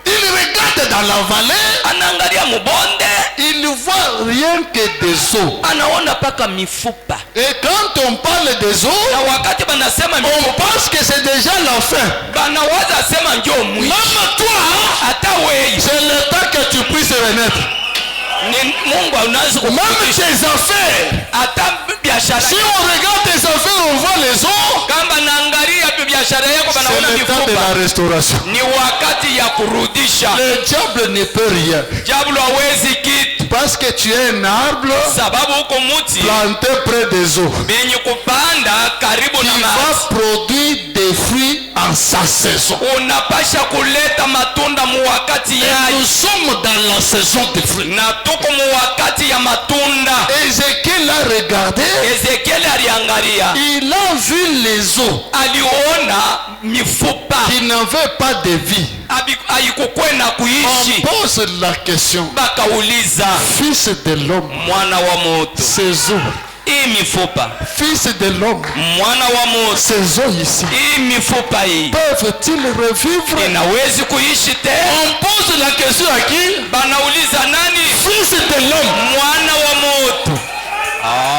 Il regarde dans la vallée, Anaangalia mubonde, il ne voit rien que des eaux. anaona paka mifupa. Et quand on parle des eaux, Na wakati banasema on mifupa, pense que c'est déjà la fin. banawaza sema njoo mwisho. Même toi, Hata wewe c'est le temps que tu puisses renaître. ni Mungu anaweza Même kukurudisha. tes affaires. Hata biashara Si on regarde tes affaires, on voit les eaux. kama naangalia biashara yako C'est banaona le temps de mifupa, la restauration. ni wakati ya kurudisha. Le diable ne peut rien. Diablo hawezi kitu Parce que tu es un arbre sababu huko muti planté près des eaux benye kupanda karibu qui na maji. va produire des fruits en sa saison. Unapasha kuleta matunda mu wakati Et yake, nous sommes dans la saison des fruits. na tuko mu wakati ya matunda. Ézéchiel a regardé, Ezekiel aliangalia, il a vu les eaux aliona mifupa qui n'avaient pas de vie. haikukuwe na On kuishi. pose la question, Bakauliza, fils de l'homme, mwana wa moto, ces eaux hii mifupa, fils de l'homme, mwana wa Mungu, ces os ici, hii mifupa hii peuvent-ils revivre? inawezi kuishi tena? On pose la question à qui? Banauliza nani? Fils de l'homme. Mwana wa Mungu.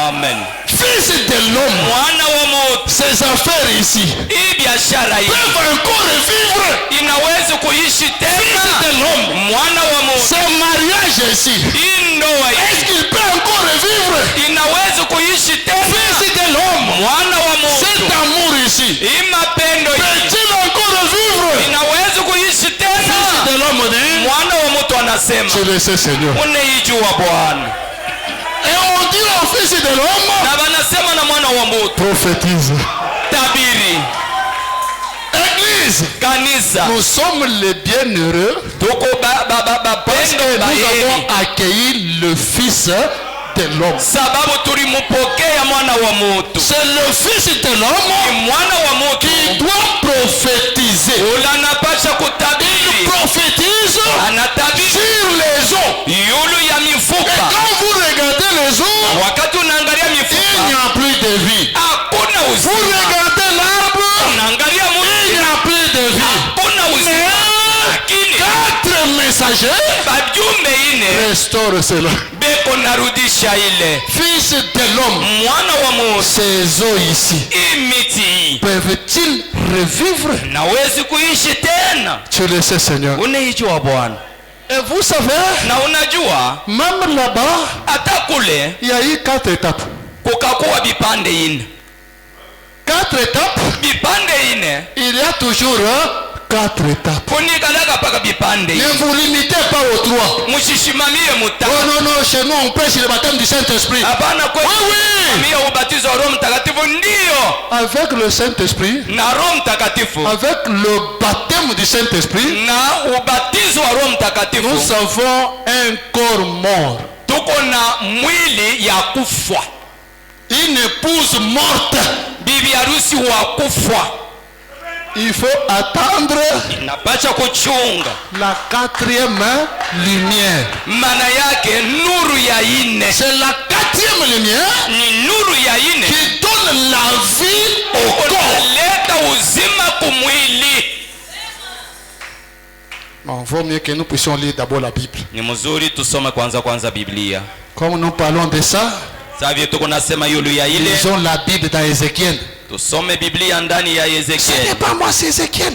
Amen. Fils de l'homme. Mwana wa Mungu. Ces affaires ici Hii biashara hii peuvent encore revivre. inawezi kuishi tena? Fils de l'homme. Mwana wa Mungu. Ce mariage ici, Hii ndoa est-ce hii qu'il peut encore revivre? inawezi kuishi tena? Fils de l'homme. Mwana wa Cet Mungu. amour ici, Hii mapendo hii peut-il encore revivre? inawezi kuishi Fils tena? de l'homme dit, Mwana wa mtu anasema je le sais Seigneur. unaijua Bwana, Et on dit au fils de l'homme, na banasema na mwana wa mtu prophétise. tabiri. Église, Kanisa nous sommes les bienheureux tuko parce bapendo que nous baheri avons accueilli le fils de l'homme. sababu tulimpokea mwana wa mtu. C'est le fils de Ni l'homme mwana wa qui mtu doit prophétiser. ule anapasha Il kutabiri, prophétise anatabiri sur les eaux. yulu ya Et mifupa. quand vous regardez les eaux, Wakati unaangalia il n'y mifupa a plus de vie. hakuna Vous uzima, regardez l'arbre, unaangalia il mti n'y a plus de vie. hakuna uzima, lakini Quatre messagers bajumbe ine restaurent cela. beko narudisha ile. Fils de l'homme, Mwana wa Mungu, ces eaux ici, hii miti hii peuvent-ils revivre? nawezi kuishi tena? Tu le sais Seigneur. Unaijua Bwana, Et vous savez, na unajua même là-bas, hata kule il y a eu 4 étapes. kukakuwa vipande ine, 4 étapes, vipande ine il y a toujours 4 étapes. kunikalaga paka vipande Ne ine. vous limitez pas aux 3. Musishimamie Oh mutatu. non, non, chez nous on prêche le baptême du Saint-Esprit. Hapana, kwetu Oui, oui. kusimamia ubatizo wa Roho Mtakatifu, ndio Avec le Saint-Esprit, na Roho Mtakatifu avec le baptême du Saint-Esprit, na ubatizo wa Roho Mtakatifu nous avons un corps mort. tuko na mwili ya kufwa, Une épouse morte. bibi harusi wa kufwa. Il faut attendre Inapasha kuchunga, la 4e lumière. maana yake nuru ya ine C'est la 4e lumière ni nuru ya ine qui donne la vie au corps. unaleta uzima kumwili. Bon, vaut mieux que nous puissions lire d'abord la Bible. Ni mzuri tusome kwanza Biblia. Comme nous parlons de ça, Savye tuko nasema yulu ya ile, lisons la Bible dans Ézéchiel. tusome Biblia ndani ya Ce n'est Ezekieli. pas moi, c'est Ézéchiel.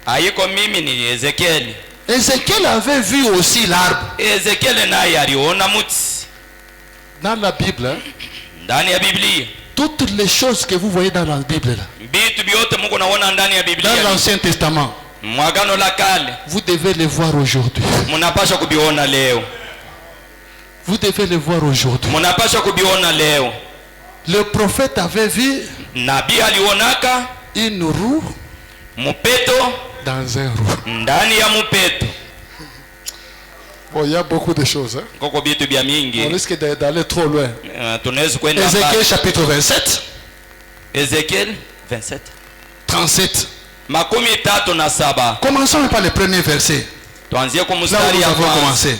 Haiko mimi, ni Ezekieli. Ézéchiel avait vu aussi l'arbre. Ezekieli naye aliona mti Dans la Bible, hein, ndani ya Biblia. toutes les choses que vous voyez dans la Bible, là, Vitu vyote Mungu naona ndani ya dans Biblia, l'Ancien Testament, mwagano la kale, vous devez les voir aujourd'hui. munapasha kubiona leo, Vous devez les voir aujourd'hui. munapasha kubiona leo. Le prophète avait vu Nabii alionaka une roue mupeto dans un roue. ndani ya mupeto. Bon, il y a beaucoup de choses. Hein. Koko vitu vya On mingi, risque d'aller trop loin. tunaweza kwenda Ézéchiel mbali. chapitre 27, Ezekiel 27 37. makumi tatu na saba. Commençons par le premier verset. Tuanzie kwa Là où mstari nous ya avons kwanza. commencé.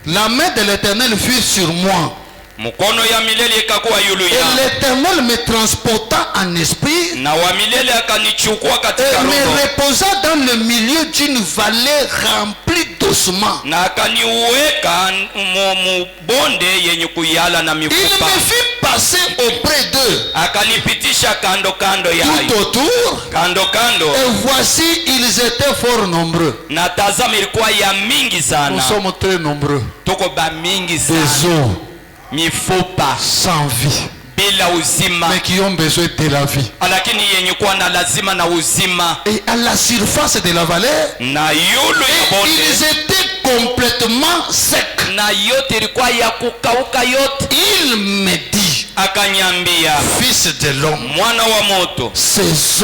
La main de l'Éternel fut sur moi. Mkono ya milele ikakuwa yulu Et ya l'Éternel me transporta en esprit na wa milele akanichukua et katika me roho reposa dans le milieu d'une vallée remplie d'ossements. na akaniuweka mu bonde yenye kuyala na Il mifupa, me fit passer auprès d'eux akanipitisha kando kando tout yayo, autour. kando kando, Et voici, ils étaient fort nombreux. na tazama ilikuwa ya mingi Nous sana, sommes très nombreux. tuko ba mingi Des sana, eaux mifupa sans vie, bila uzima, mais qui ont besoin de la vie. lakini yenye kuwa na lazima na uzima. Et à la surface de la vallée, Na yulu ya ils bonde étaient complètement secs. na yote ilikuwa ya kukauka yote. Il me dit, Akanyambia, fils de l'homme, mwana wa moto, ces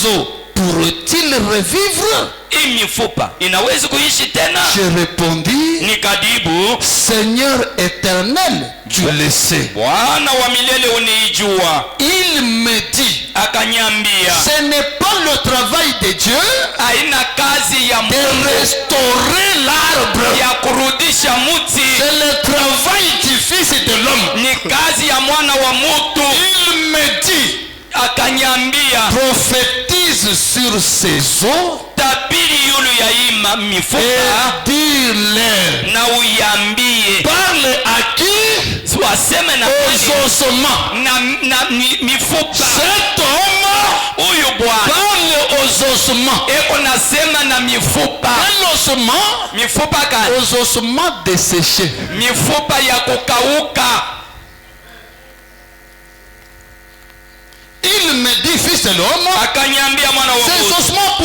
eaux pourraient-ils revivre? hii mifupa inawezi kuishi tena? Je répondis, Nikadibu, Seigneur éternel, tu le sais. Bwana wa milele uniijua. Il me dit, akanyambia, ce n'est pas le travail de Dieu haina kazi ya de Mungu restaurer l'arbre. ya kurudisha muti, C'est le travail du Fils de l'homme. ni kazi ya mwana wa mutu. Il me dit, Akanyambia, prophétise sur ces eaux tabiri yulu ya hii mifupa et dis-leur. na uyambie, Parle à qui? waseme na Aux ossements. na mifupa. Cet homme Huyu bwana parle aux ossements. eko nasema na mifupa. Quel ossement? Mifupa gani? Aux ossements desséchés. Mifupa ya kukauka. Il me dit, fils de l'homme, Akanyambia, mwana wa ces Mungu, ossements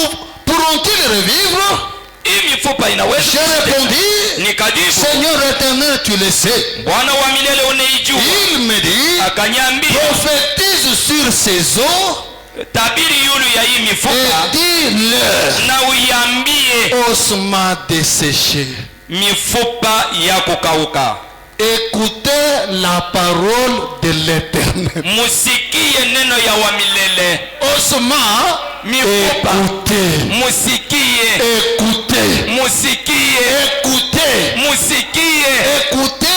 pourront-ils revivre? hii mifupa inaweza? J'ai répondu, Nikajibu, Seigneur éternel, tu le sais. Bwana wa milele unaijua. Il me dit, Akanyambia, prophétise sur ces eaux tabiri yulu ya hii mifupa et dis-leur, na uyambie, ossements desséchés, mifupa ya kukauka, écoutez la parole de l'éternel. musikie neno ya wa milele. Ossements, Mifupa, écoutez, musikie, écoutez, musikie, écoutez, musikie, écoutez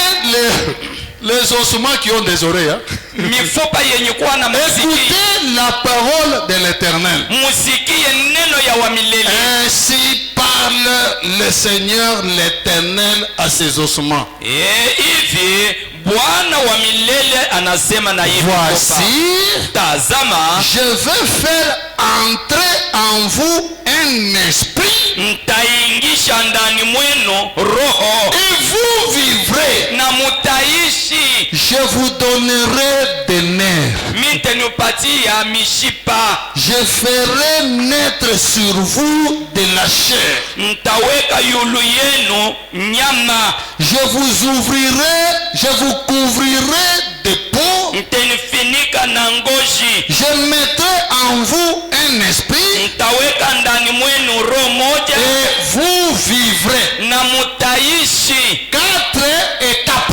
les ossements qui ont des oreilles. Hein? mifupa yenye kuwa na musikie, Écoutez la parole de l'éternel. musikie neno ya wa milele. Ainsi parle le Seigneur l'éternel à ses ossements. Hivi Bwana wa milele anasema na hivi, Voici, tazama, je veux faire entrer en vous un esprit ntaingisha ndani mwenu roho et vous vivrez. na mutaishi. Je vous donnerai des nerfs. Mintenipatia mishipa, Je ferai naître sur vous de la chair. ntaweka yulu yenu nyama, Je vous ouvrirai, je vous couvrirai de peau. mtenifinika na ngozi, Je mettrai en vous un esprit ntaweka ndani mwenu roho moja et vous vivrez. na mutaishi. 4 étapes.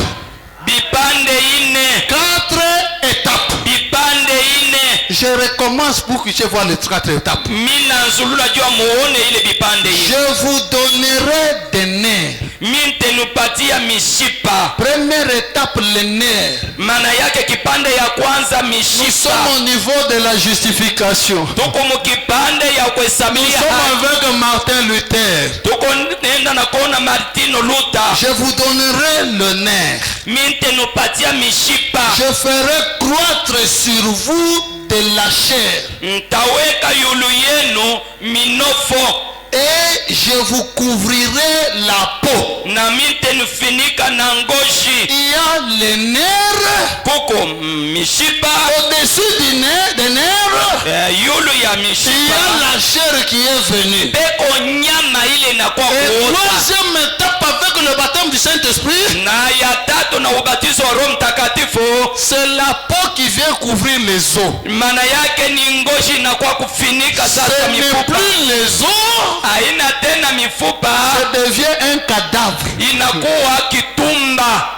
Bipande ine, 4 étapes. bipande ine. Je recommence pour que je vois les 4 étapes. Mina nzulula jua muone ile bipande ine. Je vous donnerai des nerfs. Mintenupatia mishipa. Première étape, les nerfs. Maana yake kipande ya kwanza Nous mishipa. sommes au niveau de la justification. Tuko mukipande ya Nous kuhesabia sommes haki. avec Martin Luther. Tuko nenda na kuona Martino Luther. Je vous donnerai le nerf. Mintenupatia mishipa. Je ferai croître sur vous de la chair. Ntaweka yulu yenu minofo. Et je vous couvrirai la peau. Na mintenufinika na ngozi. Il y a les nerfs. Kuko mishipa. Au-dessus des nerfs, Yulu ya il y mishipa. a la chair qui est venue. Beko nyama ile na kwa Et kuota. troisième étape avec le baptême du Saint-Esprit, Na ya tatu na ubatizo wa Roho Mtakatifu. c'est la peau qui vient couvrir les os. Maana yake ni ngozi na kwa kufinika Ce sasa n'est mifupa. plus les os, Haina tena mifupa, ça devient un cadavre. inakuwa kitumba,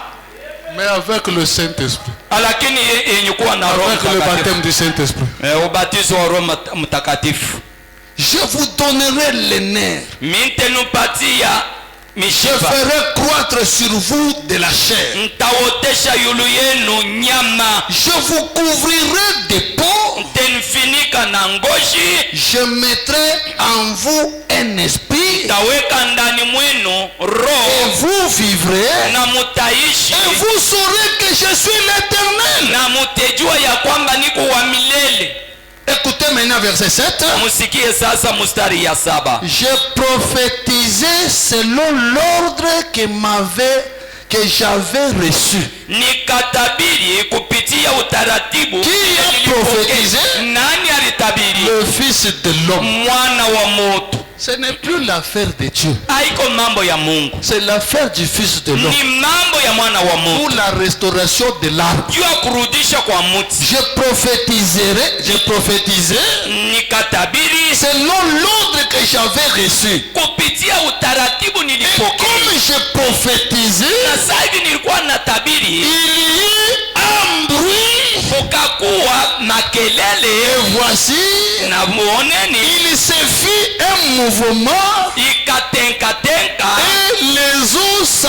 Mais avec le Saint-Esprit. lakini yenye kuwa na Roho Avec le Mtakatifu. baptême du Saint-Esprit. Ubatizo wa Roho Mtakatifu. Je vous donnerai les nerfs. Mintenupatia Je mishipa. ferai croître sur vous de la chair. Ntaotesha yulu yenu nyama. Je vous couvrirai de peau. Mtenifinika na ngozi. Je mettrai en vous un esprit. Taweka ndani mwenu Et roho vous vivrez. na mutaishi. Et vous saurez que je suis l'Éternel. Na mutejua ya kwamba niko wa milele. Écoutez maintenant verset 7. Musikie sasa mustari ya 7. J'ai prophétisé selon l'ordre que j'avais reçu. Nikatabiri kupitia utaratibu. Qui a prophétisé? Nani alitabiri? Le Fils de l'homme. Mwana wa mutu. Ce n'est plus l'affaire de Dieu. Haiko mambo ya Mungu. C'est l'affaire du Fils de l'homme. Ni mambo ya mwana wa Pour mutu. la restauration de l'arbre. Juu ya kurudisha kwa muti. J'ai prophétisé Nikatabiri selon l'ordre que j'avais reçu. kupitia utaratibu Et nilipokea. comme j'ai prophétisé, Na sasa hivi nilikuwa natabiri, il y eut un bruit kukakuwa makelele. Et voici, Na muoneni il se fit un mouvement ikatenkatenka et les os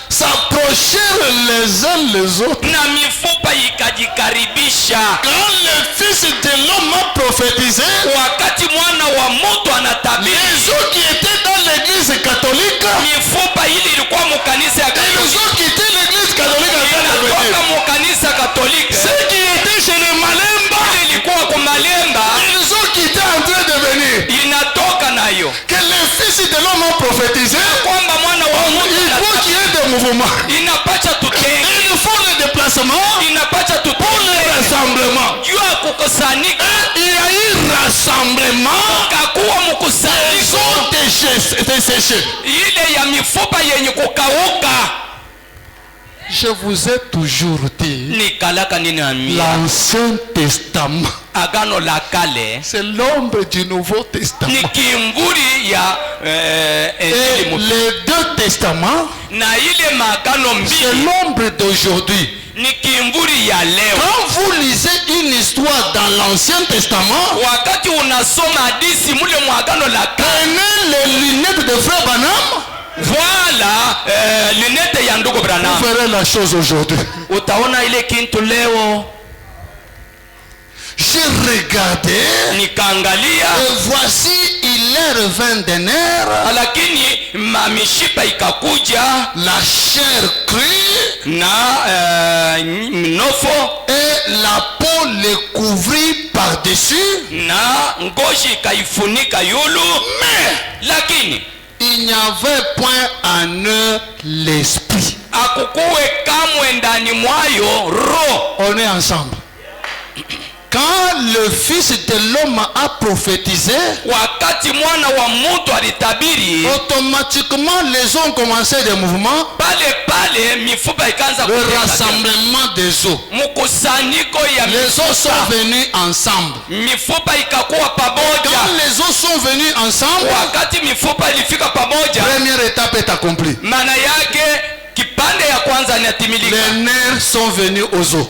s'approchèrent les uns les autres. na mifupa ikajikaribisha. Quand le Fils de l'homme a prophétisé, Wakati mwana wa mtu anatabiri, les os qui étaient dans l'église catholique, mifupa hili ilikuwa mukanisa ya et les Katoliki, os qui étaient l'église catholique en train de inatoka venir. mukanisa Katoliki, Ceux qui étaient chez les Malemba, ile ilikuwa kumalemba, les os qui étaient en train de venir. inatoka nayo Que le Fils de l'homme a prophétisé, kwamba mwana wa il mtu faut qu'il y ait des mouvements. inapacha Et tutenge, il faut le déplacement inapacha pour tutenge le rassemblement. juu ya kukusanyika. Il y a eu rassemblement. Kakuwa Les mkusanyiko os desséchés. ile ya mifupa yenye kukauka. Je vous ai toujours dit, Nikalaka nini amia, l'Ancien Testament, agano la kale c'est l'ombre du Nouveau Testament. ni kimvuri ya Et Injili mpya. les deux testaments, Na ile maagano c'est mbili l'ombre d'aujourd'hui. ni kimvuri ya leo. Quand vous lisez une histoire dans l'Ancien Testament, Wakati unasoma hadisi mule mwagano la kale, prenez les lunettes de Frère Branham, voilà lunete ya ndugu vous Branham, verrez la chose aujourd'hui. utaona ile kintu leo. J'ai regardé Nikaangalia, et voici il est revint d'un air, lakini mishipa ikakuja la chair crue na mnofo et la peau le couvrit par-dessus, na ngozi ikaifunika yulu, lakini il n'y avait point en eux l'esprit. akukuwe kamwe ndani mwayo roho. On est ensemble. Quand le Fils de l'homme a prophétisé, Wakati mwana wa mtu alitabiri, automatiquement les os ont commencé des mouvements, pale mifupa ikaanza le kutenga. rassemblement des os. Mkusanyiko ya Les os mifupa, sont venus ensemble. mifupa ikakuwa pamoja. Quand les os sont venus ensemble, Wakati mifupa ilifika pamoja, première étape est accomplie. maana yake kipande ya kwanza inatimilika. Les nerfs sont venus aux os.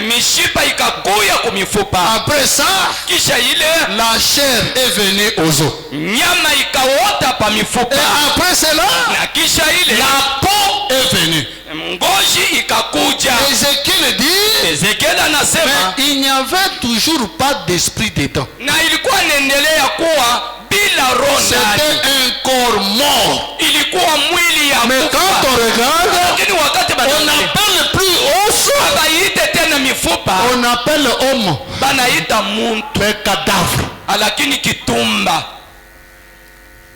Mishipa ikakuya kumifupa, Après ça, kisha ile la chair est venue aux os. nyama ikaota pa Et mifupa, après cela, na kisha ile la peau est venue. ngozi ikakuja. Ézéchiel dit, Ezekiel anasema, mais il n'y avait toujours pas d'esprit dedans. na ilikuwa inaendelea kuwa bila roho ndani, C'était un corps mort. ilikuwa mwili ya Mais quand kufa. on regarde, Lakini wakati on banaangalia, n'appelle plus os, abaite tena mifupa, on appelle homme. banaita muntu, Mais cadavre. lakini kitumba.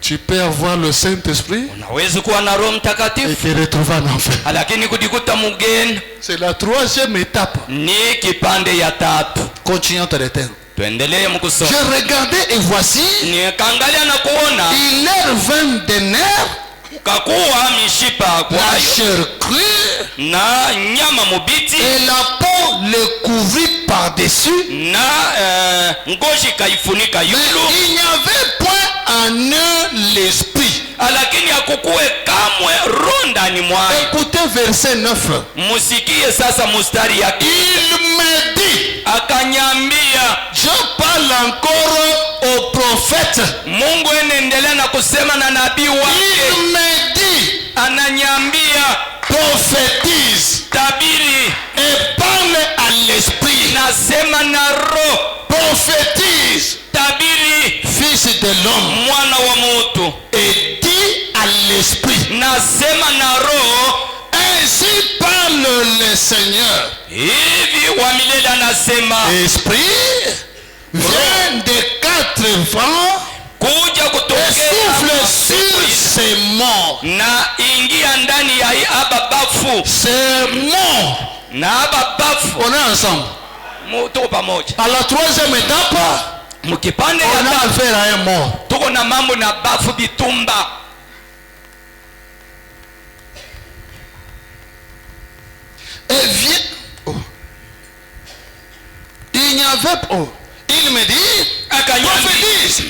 Tu peux avoir le Saint-Esprit Unawezi kuwa na Roho et Mtakatifu, te retrouver en enfer. lakini kujikuta mugeni C'est la troisième étape. ni kipande ya tatu. Continuons à l'éternel. Tuendelee mkusoma. Je regardais et voici, Nikaangalia na kuona il est revint des nerfs, kakuwa mishipa la kwayo chair crue, na nyama mubiti et la peau le couvrit par-dessus. na ngozi kaifunika Mais yulu, il n'y avait point en eux l'esprit. lakini hakukuwe kamwe roho ndani mwayo. Écoutez verset 9. Musikie sasa mustari yake. Il me dit, Akanyambia, je parle encore au prophète. Mungu enendelea na kusema na nabii wake, Il me dit, ananyambia prophétise tabiri, et parle à l'esprit. nasema na roho, Prophétise, tabiri fils de l'homme, mwana wa mutu, et dis à l'esprit. nasema na roho, Ainsi parle le Seigneur. hivi wa milele anasema, Esprit, viens des quatre vents kuja et kutokea souffle sur ces morts. na ingia ndani ya aba bafu, Ces morts. na aba bafu. On est ensemble. Tuko pamoja. À la troisième étape, Mkipande on ya a tatu affaire à un mort. tuko na mambo na bafu bitumba. Et viens. Oh. Il n'y avait pas. Oh. Il me dit, prophétise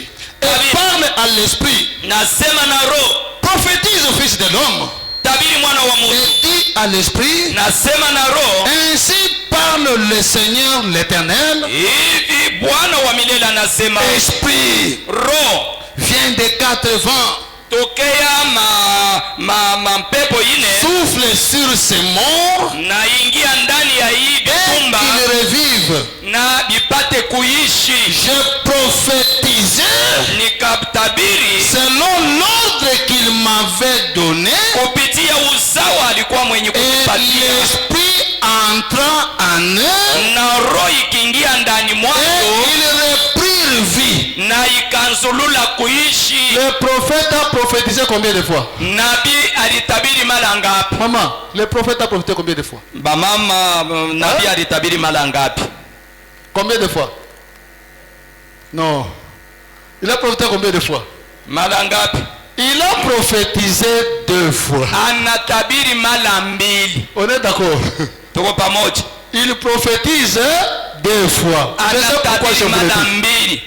et parle à l'esprit. Nasema na roho, Prophétise au fils de l'homme. tabiri mwana wa Et Mungu. dis à l'esprit, Nasema na roho, ainsi parle parle le Seigneur l'Éternel, hivi Bwana wa milele anasema, esprit roho vient des quatre vents, tokea mpepo ine souffle sur ces morts na ingia ndani ya hii et bitumba qu'ils revivent. na bipate kuishi. Je prophétisais Nikatabiri selon l'ordre qu'il m'avait donné, kupitia usawa alikuwa mwenye et kutupatia, l'esprit entra en eux na roho ikiingia ndani et mwao ils reprirent vie. na ikanzulula kuishi. Le prophète a prophétisé combien de fois? Nabii alitabiri mara ngapi? Maman, le prophète a prophétisé combien de fois? Bamama, nabii alitabiri mara ngapi? Combien de fois? Non. Il a prophétisé combien de fois? Mara ngapi? Il a prophétisé 2 fois. Anatabiri mara mbili. On est d'accord? Tuko pamoja? Il prophétise 2 fois. Je sais pourquoi je Anatabiri vous le mara dis. mbili.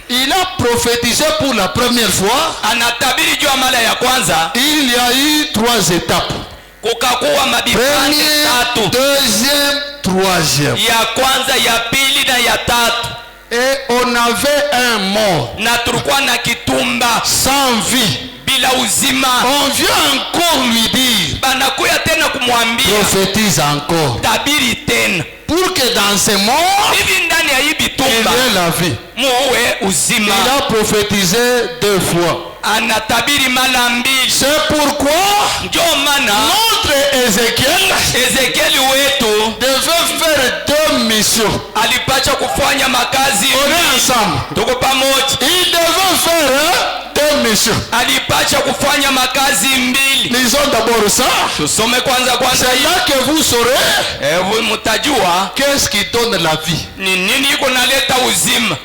Il a prophétisé pour la première fois. Anatabiri juu ya mara ya kwanza, Il y a eu 3 étapes. kukakuwa mabipande Première, tatu. deuxième, troisième. Ya kwanza, ya pili na ya tatu. Et on avait un mort Na tulikuwa na kitumba sans vie. bila uzima. On vient encore lui dire, Banakuya tena kumwambia prophétise encore. tabiri tena, Pour que dans ces morts, hivi ndani ya hii il y bitumba ait la vie. muwe Il uzima. a prophétisé 2 fois. Anatabiri mara mbili. C'est pourquoi Ndio maana notre Ézéchiel Ezekieli wetu devait faire 2 missions. alipacha kufanya makazi. On est ensemble. Tuko pamoja. Il devait faire 2 missions. Alipacha kufanya makazi mbili. Lisons d'abord ça. Tusome kwanza C'est hii. là que vous saurez Hebu mtajua qu'est-ce qui donne la vie. ni nini iko naleta uzima.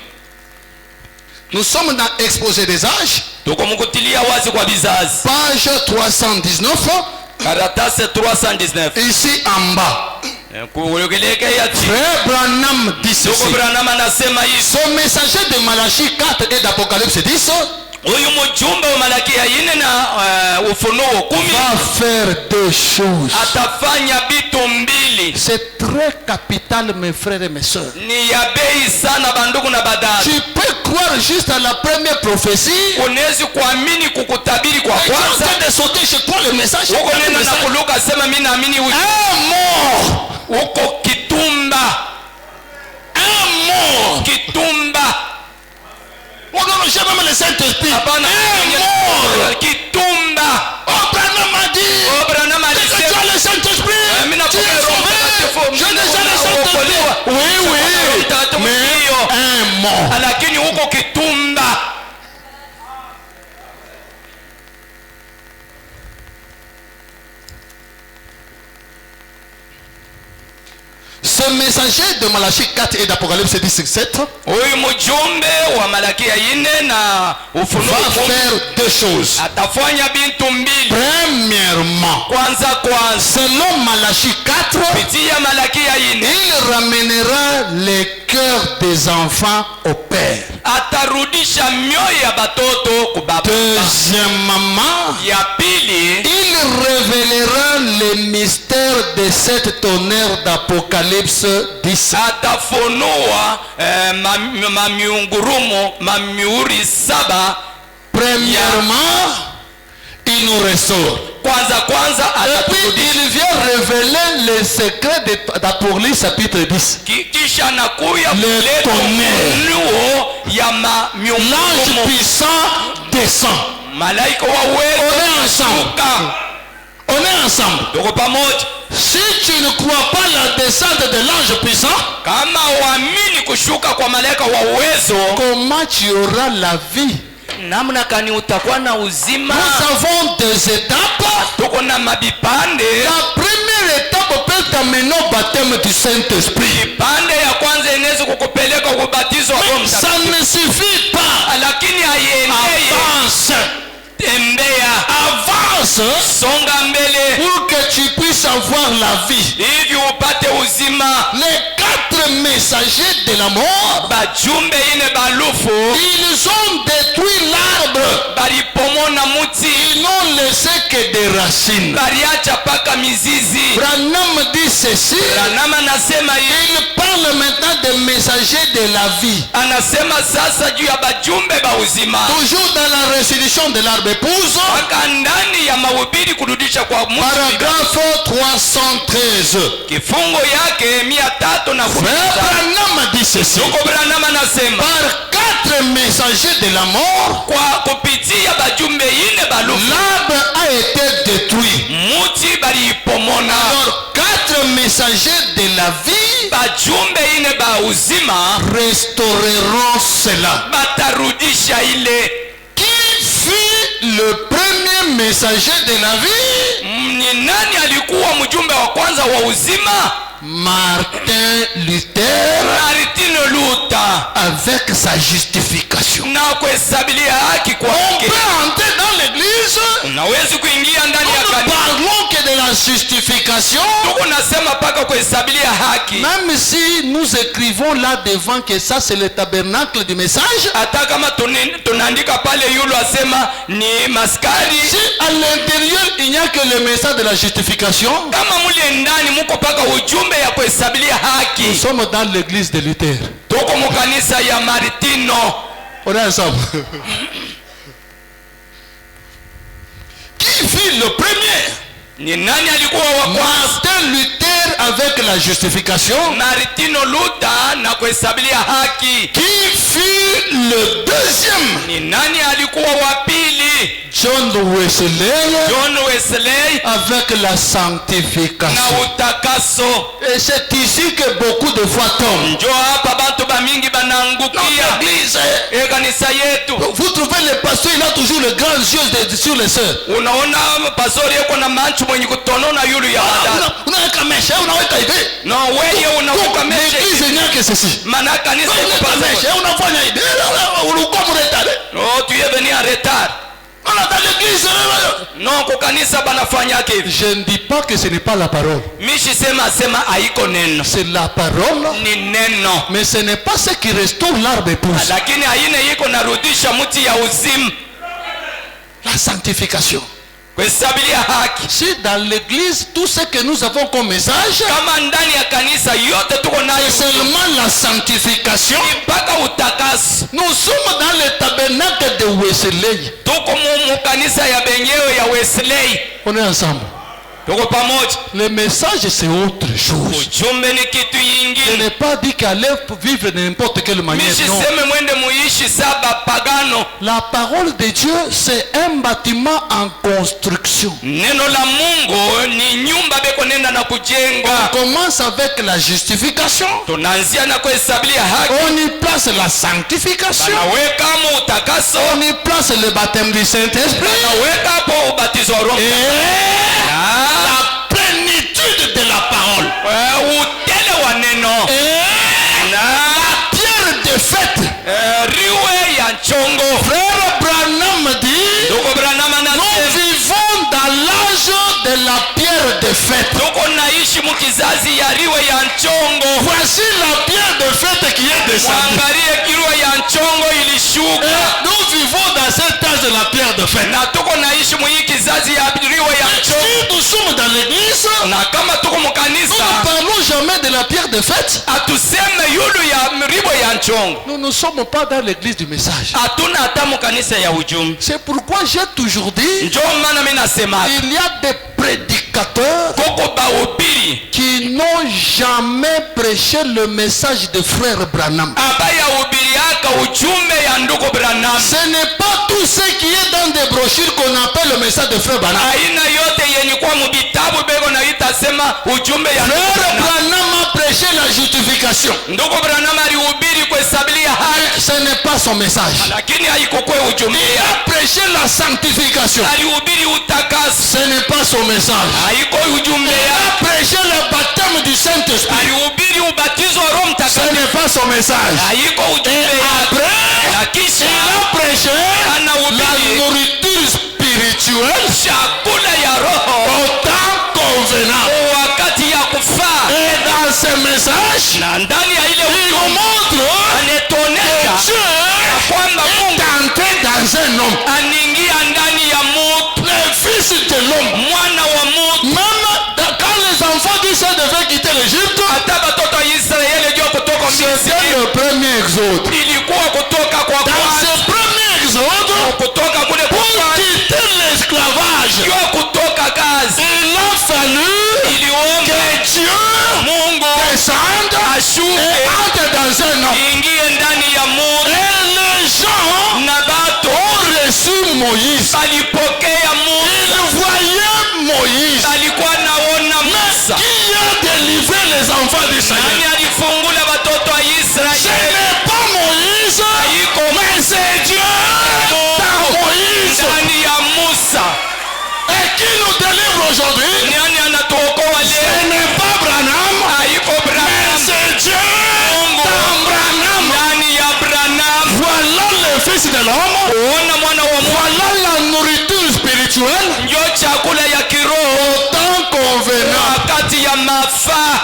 Nous sommes dans Exposé des âges, Tuko mkutilia wazi kwa vizazi. page 319, Karatasi 319. ici en bas. Kuelekea chini. Frère Branham dit Tuko ceci. Branham anasema hivi. Ce messager de Malachie 4 et d'Apocalypse 10 Huyu mjumbe wa Malaki ya 4 na Ufunuo 10 va faire 2 choses. atafanya vitu mbili. C'est très capital, mes frères et mes sœurs. Ni ya bei sana bandugu na badada. Tu peux croire juste à la première prophétie. Unaweza kuamini kukutabiri kwa Et tu es en kwanza. train de sauter, je prends le message. Uko nena na kuluka sema mimi naamini Un mort. uko kitumba. Un mort. Kitumba. On n'a jamais le Saint-Esprit. Hapana. Un mort. Kitumba. Oh, Branham a dit. Branham Tu alisema as le Saint-Esprit. mimi Tu napokea es Roho sauvé. Mtakatifu. Je déjà le Saint-Esprit. Oui, oui. Mais un mort. Lakini uko kitumba. Ce messager de Malachie 4 et d'Apocalypse 17 Huyu mjumbe wa Malaki ya 4 na Ufunuo va 10 faire 2 choses. atafanya bintu mbili. Premièrement, Kwanza selon Malachie 4, kupitia Malaki ya 4 il ramènera les cœurs des enfants au Père. atarudisha mioyo ya batoto kubaba. Deuxièmement, Ya pili il révélera les mystères de cette tonnerre d'Apocalypse 10. atafunua mamiungurumo mamiuri 7. Premièrement, il nous restaure. Kwanza Et puis ataturudisha. il vient révéler les secrets d'Apocalypse chapitre 10. Kisha nakuya Le kuleta tonnerre. ufunuo ya L'ange miungurumo. puissant descend. Malaika wa On uwezo est ensemble. shuka. On est ensemble. Tuko pamoja. Si tu ne crois pas la descente de l'ange puissant, Kama uamini kushuka kwa malaika wa uwezo, comment tu auras la vie? namna kani utakuwa na uzima? Nous avons 2 étapes. Tuko na mabipande. La première étape peut t'amener au baptême du Saint-Esprit. Pande ya kwanza inaweza kukupeleka kubatizwa kwa Roho Ça Mtakatifu. ne suffit pas. Lakini haiendei. Avance. Tembea, Avance songa mbele pour que tu puisses avoir la vie. hivi upate uzima. Les 4 messagers de la mort, bajumbe ine balufu ils ont détruit l'arbre. balipomona muti, Ils n'ont laissé que des racines. baliacha paka mizizi. Branham dit ceci. Branham anasema hivi, Il parle maintenant des messagers de la vie. anasema sasa juu ya bajumbe ba uzima, Toujours dans la restitution de l'arbre épouse. mpaka ndani ya mahubiri kurudisha kwa Mungu. Paragraphe 313. Kifungo yake 313. Frère Branham dit ceci. Ndugu Branham anasema Par 4 messagers de la mort, kwa kupitia bajumbe ine balufu l'arbre a été détruit. muti balipomona. Alors 4 messagers de la vie Bajumbe ine ba uzima restaureront cela. batarudisha ile. Qui fut le premier messager de la vie? Ni nani alikuwa mjumbe wa kwanza wa uzima? Martin Luther, Martin Luther, avec sa justification. na kuhesabilia haki On kwake. peut entrer dans l'église. Unawezi kuingia ndani ya Nous ne kanisa, parlons que de la justification. tuko nasema paka kuhesabilia haki. Même si nous écrivons là devant que ça c'est le tabernacle du message. Hata kama tunaandika pale yule asema ni maskari, Si à l'intérieur il n'y a que le message de la justification, kama mule ndani muko paka ujumbe ya kuhesabilia nous haki. sommes dans l'église de Luther. Tuko mukanisa ya Martino. On est ensemble. Qui fut le premier? Ni nani alikuwa wa kwanza? Martin Luther avec la justification. Martino Luther na kuhesabilia haki. Qui fut le deuxième? Ni nani alikuwa wa pili? John Wesley John Wesley avec la na sanctification. utakaso. Et c'est ici que beaucoup de fois tombent. Njo hapa bantu bamingi Notre banaangukia église, kanisa yetu. vous trouvez le pasteur, il a toujours le grand yeux sur les sœurs. Unaona pastori yako na manchu mwenye kutonona yulu ya wadada. Unaweka mesha, unaweka hivi. No wewe unaweka meshe. L'église il n'y a que ceci. Maana kanisa iko Unaweka pamoja. mesha, unafanya hivi. Ulikuwa mretard. Oh, tu es venu en retard. On a dans l'église. No kwa kanisa banafanya hivi. Je ne dis pas que ce n'est pas la parole. Mishi sema haiko neno. C'est la parole. Ni neno. Mais ce n'est pas ce qui restaure l'arbre épouse. Lakini haine iko narudisha mti ya uzima. La sanctification. Kuhesabilia haki. Si dans l'église, tout ce que nous avons comme message, Kama ndani ya kanisa yote tuko nayo c'est seulement la sanctification. mpaka utakaso. Nous sommes dans le tabernacle de Wesley. Tuko mu kanisa ya benyewe ya Wesley. On est ensemble. Tuko pamoja. Le message, c'est autre chose. Ujumbe ni kitu Je yingine. n'ai pas dit qu'aller vivre de n'importe quelle manière. Mishi Non. seme mwende muishi saba pagano. La parole de Dieu, c'est un bâtiment en construction. Neno la Mungu ni nyumba beko nenda na On kujenga. commence avec la justification. Tunaanzia na kuhesabilia haki. On y place la sanctification. Banaweka mu utakaso. On y place le baptême du Saint-Esprit. Banaweka hapo ubatizo wa Roho. Et Ah, la plénitude de la parole. utele wa neno. Et Na la pierre de fête. riwe ya nchongo. Frère Branham dit, Ndugu Branham nous anasema vivons dans l'âge de la pierre de fête. tuko naishi mukizazi ya riwe ya nchongo. Voici la pierre de fête qui est descendue. Mwangalie riwe ya nchongo ilishuka. Et nous vivons dans cet âge de la pierre de fête. Na tuko naishi mwi kizazi ya riwe ya nchongo. Si nous sommes dans l'église, Na kama tuko nous mukanisa ne parlons jamais de la pierre de fête. atuseme yulu ya riwe ya nchongo. Nous ne sommes pas dans l'église du message. Hatuna hata mukanisa ya ujumbe. C'est pourquoi j'ai toujours dit, Njo maana mimi nasema il y a des prédicateurs koko bahubiri qui n'ont jamais prêché le message de frère Branham. abaya hubiriaka ujumbe ya ndugu Branham. Ce n'est pas tout ce qui est dans des brochures qu'on appelle le message de frère Branham. Aina yote yenye kwa mubitabu beko na itasema ujumbe ya ndugu Frère Branham. Branham a prêché la justification. Ndugu Branham alihubiri kuhesabilia haki, Ce n'est pas son message. lakini haikukwe ujumbe Il yake. a prêché la sanctification. Alihubiri utakaso, Ce n'est pas son message. haiko ujumbe Il yake. a prêché le baptême du Saint-Esprit. Alihubiri ubatizo wa Roho Ce Mtakatifu, n'est pas son message. haiko ujumbe Et yake. après, Na il kisha a prêché la anahubiri nourriture spirituelle chakula ya roho au temps convenable. wakati ya kufaa. Et dans ce message, Na ndani ya un homme. anaingia ndani ya mutu, Le fils de l'homme. mwana wa mutu. Même quand les enfants d'Israël devaient quitter l'Égypte, Hata batoto wa Israeli jua kutoka c'était Misri le premier exode. ilikuwa kutoka kwa Dans kwanza, ce premier exode, kutoka kule kwa pour kwanza, quitter l'esclavage, jua kutoka kazi, il a fallu iliomba que Dieu Mungu descende ashuke et entre dans un homme. ingie ndani ya mutu, Et les gens na bato ont reçu Moïse. balipokea mutu, Ils voyaient Moïse alikuwa naona Musa. qui a délivré les enfants d'Israël. Nani alifungula batoto wa Ce Israeli? n'est pas Moïse, mais c'est Dieu dans Moïse. Ndani ya Musa. Et qui nous délivre aujourd'hui? Nani anatuokoa Ce leo? n'est pas Branham, Haiko mais Branham. c'est Dieu Mungu dans Branham. ndani ya Branham. Voilà le Fils de l'homme. Kuona mwana wa Mungu Voilà la nourriture spirituelle ndio chakula ya kiroho au temps convenant. wakati ya mafaa.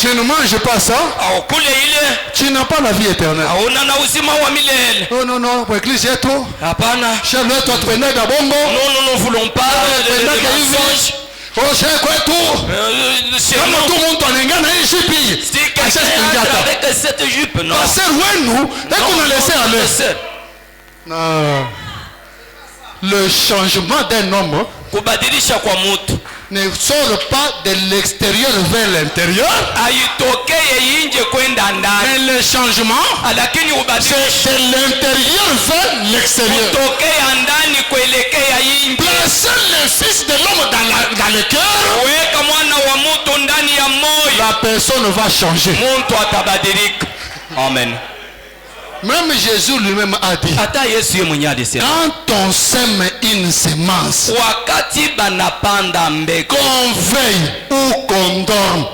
Tu ne manges pas ça, Au kule ile tu n'as pas la vie éternelle. hauna na uzima wa milele. Oh non, non, pour l'église, c'est trop. Hapana. Cher le toi, tu venais d'abongo. Nous ne voulons pas de mensonges. Oh, cher quoi, tout. C'est Comme non. tout le monde, on est gagné, je suis pillé. Si quelqu'un entre avec cette jupe, non. Passer loin, nous, dès qu'on a laissé aller. laissé. Non. Le changement d'un homme Kubadilisha kwa mutu ne sort pas de l'extérieur vers l'intérieur. haitokee inje kwenda ndani, Mais le changement, lakini ubadilisha c'est de l'intérieur vers l'extérieur. kutokea ndani kuelekea inje. Placer le Fils de l'homme dans le cœur, Weka mwana wa mutu ndani ya moyo, la personne va changer. muntu atabadilika. Amen. Même Jésus lui-même a dit, Hata Yesu yeye mwenyewe alisema quand on sème une semence, wakati banapanda mbegu qu'on veille ou qu'on dorme,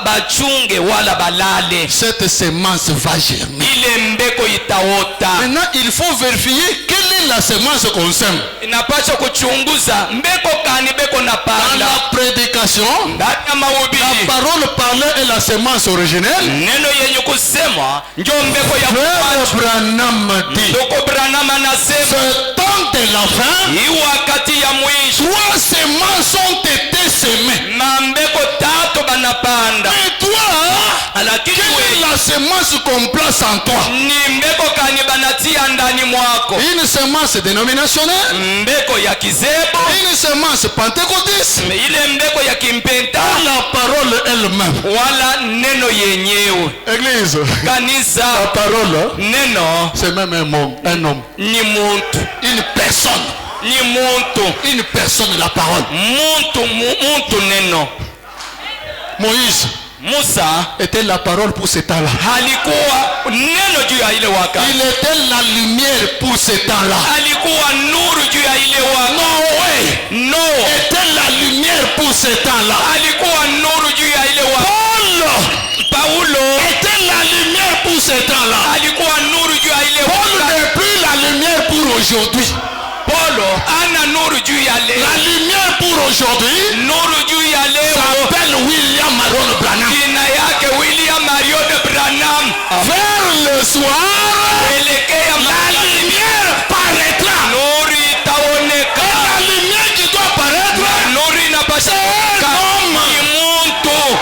bachunge wala balale, cette semence va germer. ile mbeko itaota. Maintenant, il faut vérifier quelle est la semence qu'on sème. Inapaswa kuchunguza mbeko kani beko Dans napanda la prédication, ndani ya la mahubiri. parole parlée est la semence originelle. Neno yenye kusemwa njo mbeko ya Frère kuachwa. Branham dit, Ndoko Branham anasema ce temps de la fin, hii wakati ya mwisho 3 semences ont été semées. mambeko tatu banapanda, Mais toi, lakini quelle est wewe la semence qu'on place en toi? ni mbeko kani banatia ndani mwako? Une semence dénominationnelle, Mbeko ya kizebo, une semence pentecôtiste, ile mbeko ya kimpenta, la parole elle-même. wala neno yenyewe. Église, la Kanisa parole, neno c'est même un homme, ni muntu, une personne, ni personne, la parole. muntu neno. Moïse Musa était la parole pour ce temps-là. alikuwa neno juu ya ile wakati, Il était la lumière pour ce temps-là. alikuwa nuru juu ya ile wakati. Noé Noa était la lumière pour ce temps-là. alikuwa nuru juu ya ile wakati. Paul Paulo était la lumière pour ce temps-là. alikuwa nuru juu ya ile Paul wakati. n'est plus la lumière pour aujourd'hui. Paulo ana nuru juu ya leo. La lumière pour aujourd'hui Nuru juu ya leo s'appelle William Maron Branham. jina yake William Marion Branham. Vers le soir, Elekea la magharibi, lumière paraîtra. nuru Et itaonekana. la lumière qui doit paraître, Nuru inapaswa c'est kuonekana. un homme. Ni muntu.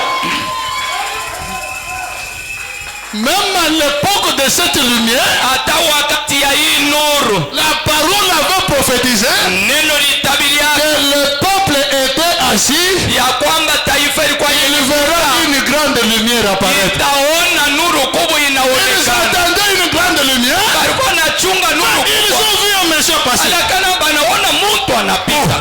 Même à l'époque de cette lumière, Hata wakati ya hii nuru, la parole avait prophétisé neno litabiria que le peuple était assis. ya kwamba taifa ilikuwa Il verra une grande lumière apparaître. itaona nuru kubwa Ils inaonekana. attendaient une grande lumière. Walikuwa nachunga nuru Ils kubwa, ont vu un monsieur passer. lakini banaona mtu anapita.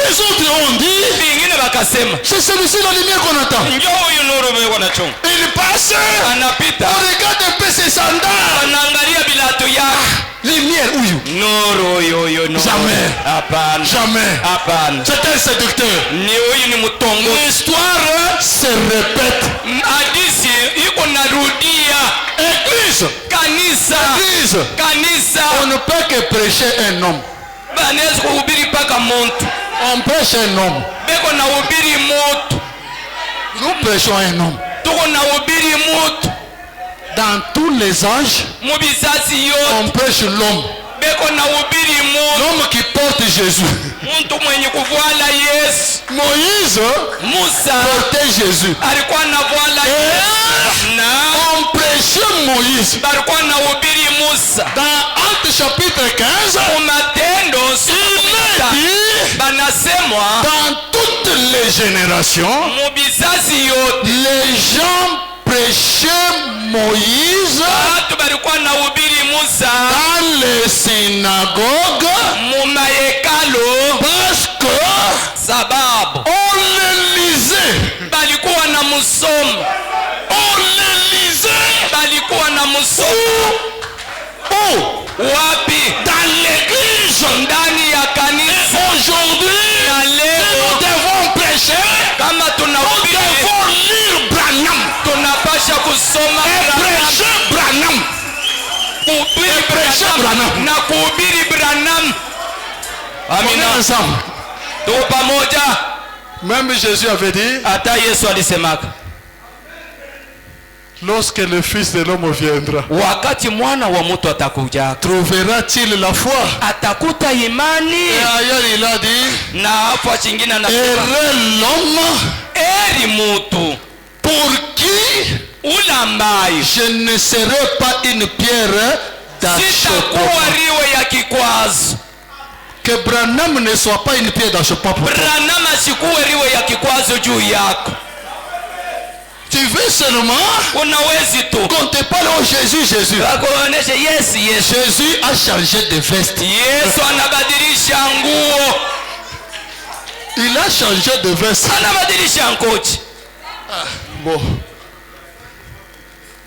Les autres ont dit, Vingine wakasema c'est celui-ci la lumière qu'on attend. njoo huyu nuru meko nachunga, Il passe, anapita, on regarde un peu ses sandales. anaangalia bilatu yake. Lumière, oui. Nuru huyo nuru. Jamais. Hapana, Jamais. hapana. C'est un séducteur. Ni huyu ni mtongozi. L'histoire se répète. Hadithi iko narudia. Église, Kanisa, église. kanisa On ne peut que prêcher un homme. banaweza kuhubiri mpaka muntu, On prêche un homme. beko na hubiri mutu, Nous prêchons un homme. tuko na hubiri mutu Dans tous les âges, mubizazi yote, on prêche l'homme. beko na ubiri Mungu. L'homme qui porte Jésus. Mtu mwenye kuvala Yesu. Moïse Musa portait Jésus. alikuwa anavala Yesu. Na On prêchait Moïse. alikuwa na ubiri Musa. Dans Actes chapitre 15, Matendo il dit, banasemwa dans toutes les générations, mubizazi yote les gens prêchaient Moïse watu balikuwa na ubiri Musa dans les synagogues mu mahekalo parce que sababu on le lisait. balikuwa na musomo. On le lisait. Balikuwa na musomo Où? wapi? Dans l'église. Ndani ya kanisa. Aujourd'hui, Na nous leo devons prêcher. kama Nous tunahubiri devons lire Branham. tunapasha kusoma Et Branham, prêcher Branham. kuhubiri prêcher Branham Branham. na kuhubiri Branham. On est Amina, ensemble. tuko pamoja. Même Jésus avait dit, Hata Yesu alisemaka lorsque le Fils de l'homme viendra, wakati mwana wa mtu atakuja trouvera-t-il la foi? atakuta imani. Et ailleurs il a dit, Na hapo chingine anasema heureux l'homme eri mutu pour qui ule ambaye je ne serai pas une pierre sitakuwa d'achoppement. riwe ya kikwazo. Que Branham ne soit pas une pierre d'achoppement pour toi. Branham asikuwe riwe ya kikwazo juu yako. Tu veux seulement Unawezi tu qu'on te parle au Jésus, Jésus. wakuoneshe Yesu. Jésus a changé de veste. Yesu anabadilisha nguo, Il a changé de veste. anabadilisha ngozi. Bon.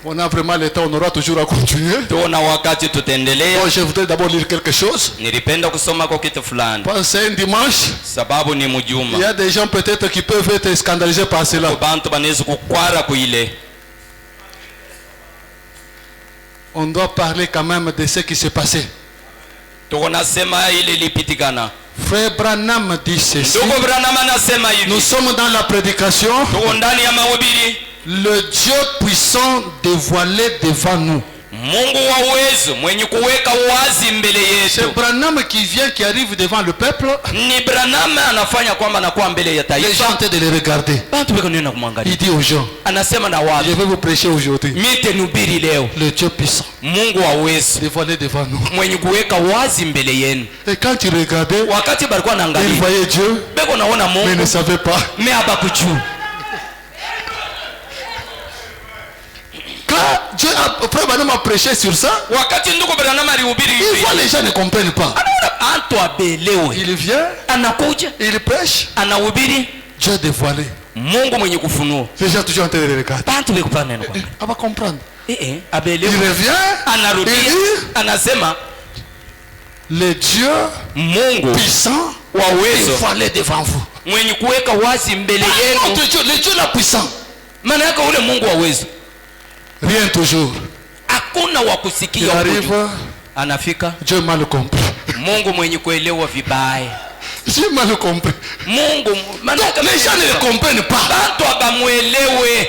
On a vraiment le temps, on aura toujours à continuer. Tuona wakati tutaendelea. Bon, je voudrais d'abord lire quelque chose. Nilipenda kusoma kwa kitu fulani Parce que c'est un dimanche. sababu ni Il y mjuma. a des gens peut-être qui peuvent être scandalisés par cela. Bantu banaweza kukwara kuile. On doit parler quand même de ce qui s'est passé. Tuko nasema ile ilipitikana. Frère Branham dit ceci. Ndugu Branham anasema Nous hivi. sommes dans la prédication. Tuko ndani ya mahubiri. Le Dieu puissant dévoilé devant nous. Mungu wa uwezo mwenye kuweka wazi mbele C'est yetu. Branham qui vient, qui arrive devant le peuple. Ni Branham anafanya kwamba anakuwa mbele ya Les gens taifa. en train de le regarder. Bantu beko nenda kumwangalia. Il dit aux gens, Anasema na je watu, vais vous prêcher aujourd'hui. mite nubiri leo. Le Dieu puissant Mungu wa uwezo dévoilé devant nous. mwenye kuweka wazi mbele yenu. Et quand il regardait, Wakati balikuwa il naangalia, voyait Dieu, beko naona mais il ne Mungu, savait pas. me abakujua. Quand Dieu a, Frère Branham a prêché sur ça, Wakati ndugu Branham alihubiri il hivi, voit les gens ne comprennent pas. anaona antu abelewe. Il vient, Anakuja, il prêche, anahubiri Dieu dévoilé. Mungu mwenye kufunua. Les gens toujours en train de le regarder. Bantu beko pa neno kwa. On va comprendre. Il Abelewe. revient, Anarudia, il dit, anasema le Dieu Mungu puissant wa uwezo dévoilé devant vous. mwenye kuweka wazi mbele Ah, yenu. notre Dieu, le Dieu là puissant. Maana yake ule Mungu wa uwezo Rien toujours. hakuna wa Il kusikia arrive, huko. Anafika Dieu mal compris. Mungu mwenye kuelewa vibaya. Dieu mal compris. Mungu maana yake Les gens ne le comprennent pas. bantu abamuelewe,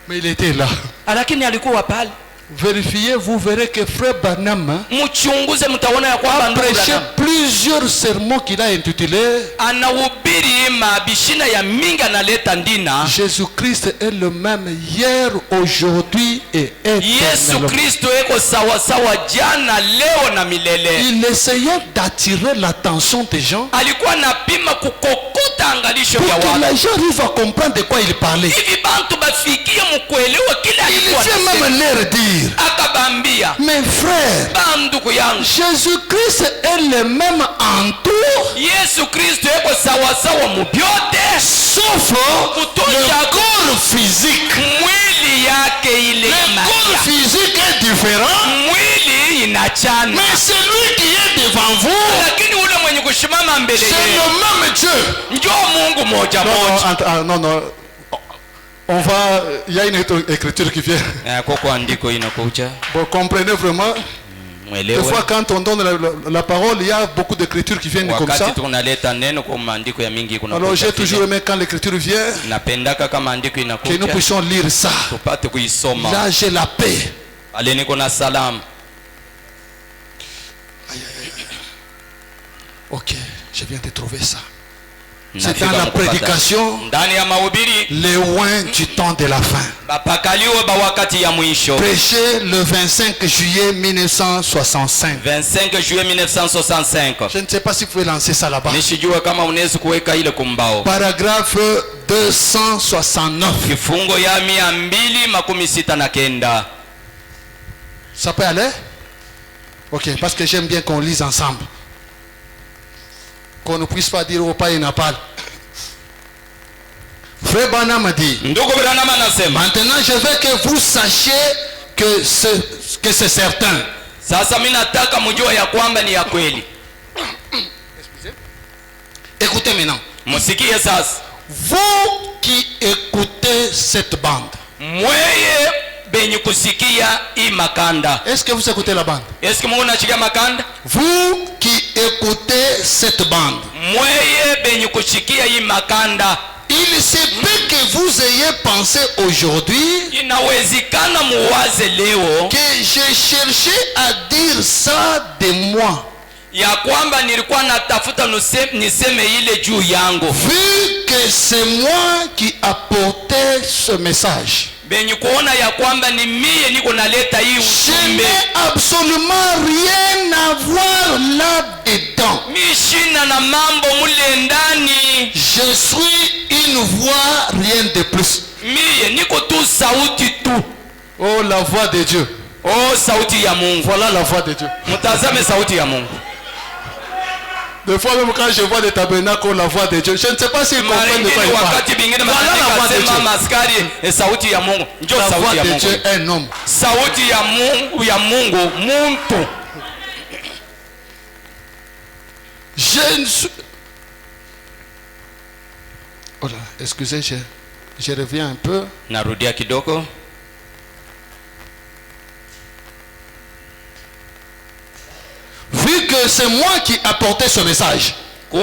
Mais il était là. lakini alikuwa pale. Vérifiez, vous verrez que Frère Branham Mchunguze, mtaona ya kwamba a ndugu prêché Branham plusieurs sermons qu'il a intitulés anahubiri mabishina ya mingi, analeta ndina Jésus-Christ est le même hier, aujourd'hui et Yesu éternellement. Kristo eko sawa sawa jana, leo na milele. Il essayait d'attirer l'attention des gens Alikuwa napima kukokota angalisho pour ya que watu les gens arrivent à comprendre de quoi il parlait. hivi, bantu bafikie mkuelewa kile Il alikuwa vient anasema. même leur dire, Akabambia, mes frères, banduku yangu, Jésus-Christ est le même en tout, Yesu Kristo eko sawa sawa mubyote, sauf le corps physique. mwili yake ile Le corps maisha. physique est différent, Mwili inachana, mais celui qui est devant vous, lakini ule mwenye kushimama mbele c'est yenu le même Dieu. njoo Mungu moja moja. Non. On va, il y a une autre écriture qui vient. Koko andiko inakuja, Vous comprenez vraiment? Des mwelewe. fois, quand on donne la parole, il y a beaucoup d'écritures qui viennent comme ça. Wakati tunaleta neno kwa maandiko ya mingi kuna Alors, j'ai toujours aimé quand l'écriture vient, napendaka kama andiko que nous inakuja puissions lire ça. tupate kuisoma. Là, j'ai la paix. Ale niko na salamu. Ok, je viens de trouver ça. C'est dans la prédication, les oins du temps de la fin. Prêché le 25 juillet 1965. 25 juillet 1965. Je ne sais pas si vous pouvez lancer ça là-bas. Paragraphe 269. Ça peut aller? Ok, parce que j'aime bien qu'on lise ensemble. Qu'on ne puisse pas dire au pas et n'a pas. Frère Branham a dit, maintenant je veux que vous sachiez que c'est certain. Écoutez maintenant. Vous qui écoutez cette bande, est-ce que vous écoutez la bande? Vous qui écoutez cette bande, il se peut que vous ayez pensé aujourd'hui que j'ai cherché à dire ça de moi, vu que c'est moi qui apportais ce message. Je n'ai absolument rien à voir là-dedans. Je suis une voix, rien de plus. Oh, la voix de Dieu. Voilà la voix de Dieu. Des fois même quand je vois des tabernacles, la voix de Dieu, je ne sais pas s'ils comprennent de quoi ils parlent. Voilà la voix de Dieu. La voix de Dieu est un homme. Je ne suis... Oh là, excusez, je reviens un peu. Vu que c'est moi qui apportais ce message, je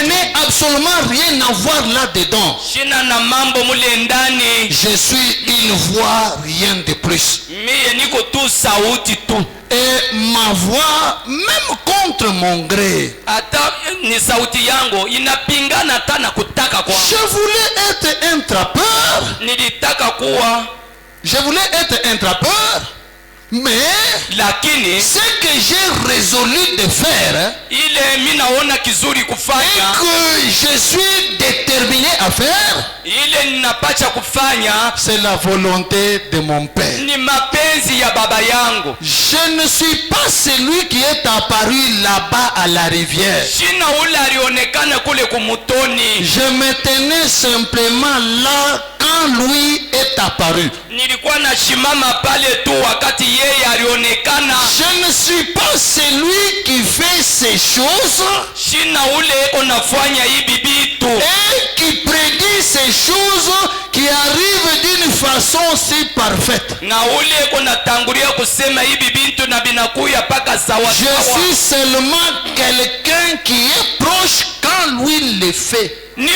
n'ai absolument rien à voir là-dedans. Je suis une voix, rien de plus. Et ma voix, même contre mon gré, je voulais être un trappeur. Je voulais être un trappeur. Mais ce que j'ai résolu de faire et que je suis déterminé à faire, c'est la volonté de mon Père. Je ne suis pas celui qui est apparu là-bas à la rivière. Je me tenais simplement là quand lui est apparu. Je ne suis pas celui qui fait ces choses et qui prédit ces choses qui arrivent d'une façon si parfaite. Je suis seulement quelqu'un qui est proche quand lui le fait. Le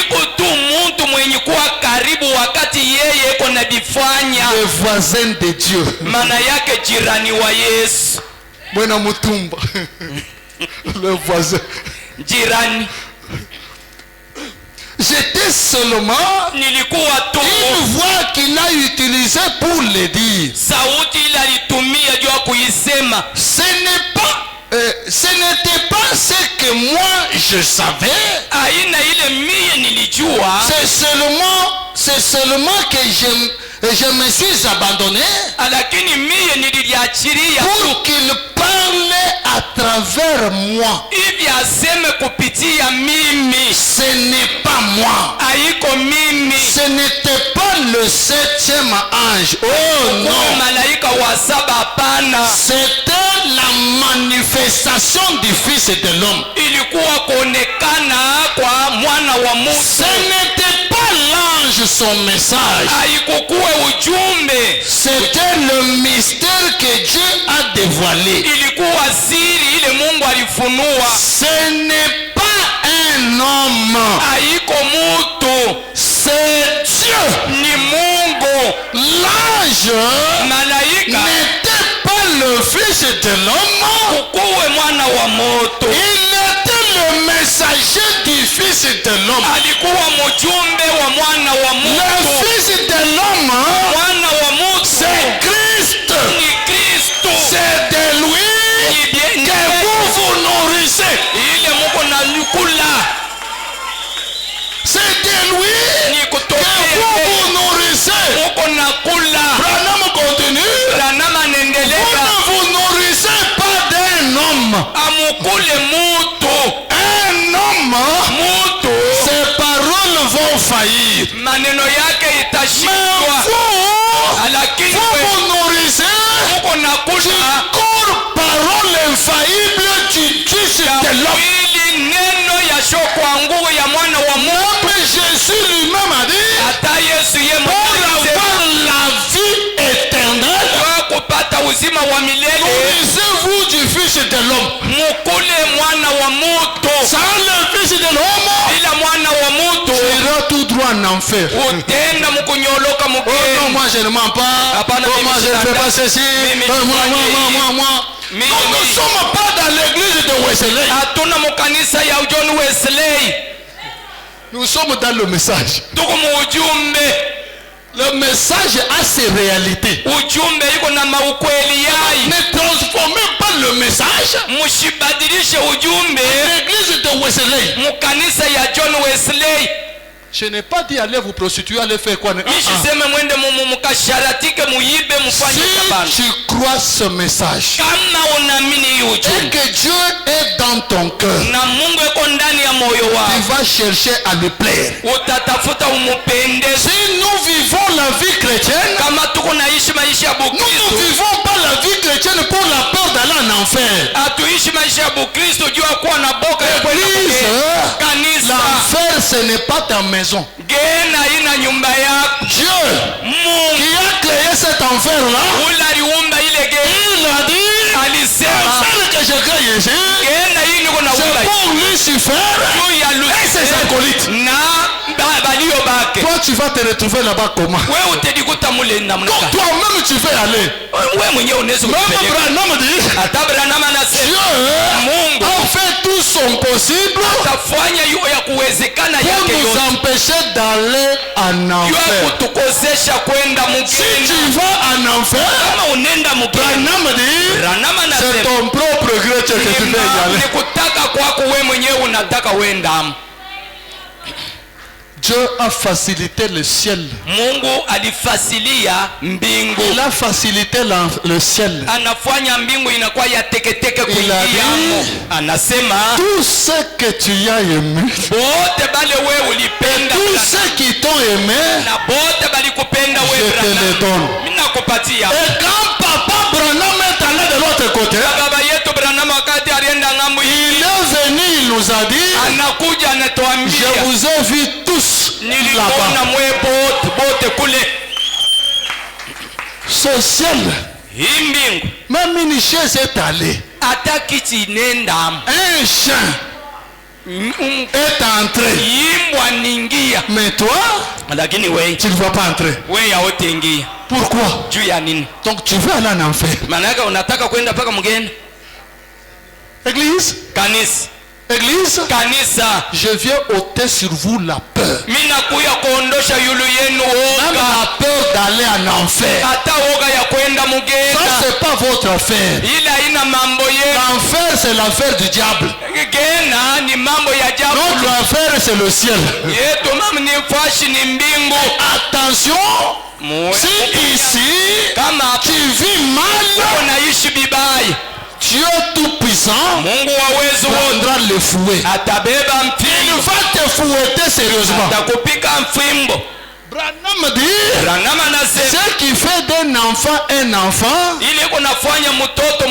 voisin de Dieu. Bueno Mutumba. Le voisin. J'étais seulement une voix qu'il a utilisée pour le dire. Ce n'était pas ce que moi je savais. C'est seulement que je me suis abandonné pour qu'il parle à travers moi. Ce n'est pas moi. Ce n'était pas le 7e ange. Oh non. C'était la manifestation du Fils de l'homme. Ce n'était pas l'ange son message. C'était le mystère que Dieu a dévoilé. Ce n'est pas un homme. C'est Dieu. L'ange n'était pas le Fils fils de l'homme, kukuwe mwana wa moto. il était le messager du fils de l'homme. Alikuwa mjumbe wa mwana wa Le moto. fils de l'homme, Mwana wa moto c'est Christ. ni Kristo. C'est de lui Ni que vous vous nourrissez. ile muko na kula. C'est de lui Ni que kutoka vous vous nourrissez. muko na kula. Branham continue. Branham Vous anaendelea. ne vous nourrissez pas d'un homme. Amukule mutu. Un homme, Mutu ses paroles vont faillir. maneno yake Mais itashindwa. vous, Lakini vous vous nourrissez muko na du kula corps, parole infaillible du Fils de l'homme. mwili, neno ya shoko nguvu ya mwana wa Mungu. Même Jésus lui-même a dit, Hata Yesu ye pour mwenyewe avoir la vie éternelle, kwa kupata uzima wa milele nourrissez-vous du Fils de l'homme. mukule mwana wa mutu. Sans le Fils de l'homme, Bila mwana wa mutu tu iras tout droit en enfer. utenda mukunyoloka Oh non, mugeni. moi je ne mens pas. Hapana, Oh, mimi moi je ne fais pas sitanda. ceci. Mimi Moi. Mimi- Nous ne sommes pas dans l'église de Wesley. Hatuna mukanisa ya John Wesley, Nous sommes dans le message. tuko muujumbe. Le message a ses réalités. Ujumbe iko na maukweli yai. Ne transformez pas le message. Mushibadilishe ujumbe L'église de Wesley. mukanisa ya John Wesley. Je n'ai pas dit allez vous prostituer, allez faire quoi. Ishiseme mwende mukasharatike muyibe mufanye kabana. Si tu crois ce message Kama unaamini hii et ujumbe que Dieu est dans ton cœur, na Mungu iko ndani ya moyo tu wako, vas chercher à lui plaire. utatafuta umupendeze. Si nous vivons la vie chrétienne, Kama tuko naishi maisha ya nous ne Bukristo, vivons pas la vie chrétienne pour la peur d'aller en enfer. hatuishi maisha ya Bukristo juu ya kuwa na boka ya kwenda Église, kugeni. Kanisa l'enfer ce n'est pas ta maison. gena ina nyumba yako. Dieu Mungu qui a créé cet enfer-là, ule aliumba ile geni, il a dit, alisema l'enfer que je crée ici, gena hii niko na umba c'est pour Lucifer juu ya et ses acolytes. na balio bake. Toi, tu vas te retrouver là-bas comment? Wewe utejikuta mule namna Donc gani? toi-même, tu veux aller. Wewe mwenyewe unaweza Même kujipeleka. Branham dit, Hata Branham anasema Dieu Mungu a fait tout son possible atafanya hiyo ya kuwezekana pour yake nous yote empêcher d'aller en juu ya enfer. kutukosesha kwenda Si mugeni. tu vas en enfer, Kama unenda mugeni, Branham dit, Branham c'est anasema ton propre gré que tu veux y aller. ni kutaka kwako wewe mwenyewe unataka uendamo. Dieu a facilité le ciel. Mungu alifasilia mbingu, Il a facilité le ciel. anafanya mbingu inakuwa ya teketeke Il a kuingiamo. dit, Anasema tout ce que tu as aimé, bote bale wewe ulipenda tous Branham, ceux qui t'ont aimé, na bote balikupenda je wewe te les Branham, donne. mimi nakupatia. Et quand papa Branham est allé de l'autre côté, Baba yetu Branham wakati alienda ng'ambo il hii, est venu, il nous a dit, anakuja je anatuambia vous ai vus tous niliona là-bas. mwe bote kule. Ce ciel, Hii mbingu même une chaise est allée. hata kiti inendamo, Un chien est entré. yimbwa ningia, Mais toi, lakini wewe tu ne vas pas entrer. wewe hautaingia. Pourquoi? Juu ya nini? Donc tu veux aller en enfer. Maana yake unataka kwenda mpaka mgeni. Église, Kanisa, Kanisa, je viens ôter sur vous la peur. mimi nakuya kuondosha yulu yenu Même woga, la peur d'aller en enfer. hata woga ya kwenda Ça, mgeni. c'est pas votre affaire. Ile haina mambo yenu. L'enfer, c'est l'affaire du diable. Gena ni mambo ya Notre ajabu. affaire, c'est le ciel. Yetu mama ni fashi, ni mbingu. Attention, si ici, Kama tu vis mal, unaishi bibaya, Dieu tout-puissant Mungu wa uwezo wote prendra le fouet. atabeba Il mfimbo, va te fouetter sérieusement. atakupika mfimbo. Branham dit, Branham anasema ce qui fait d'un enfant un enfant, ili kunafanya mtoto,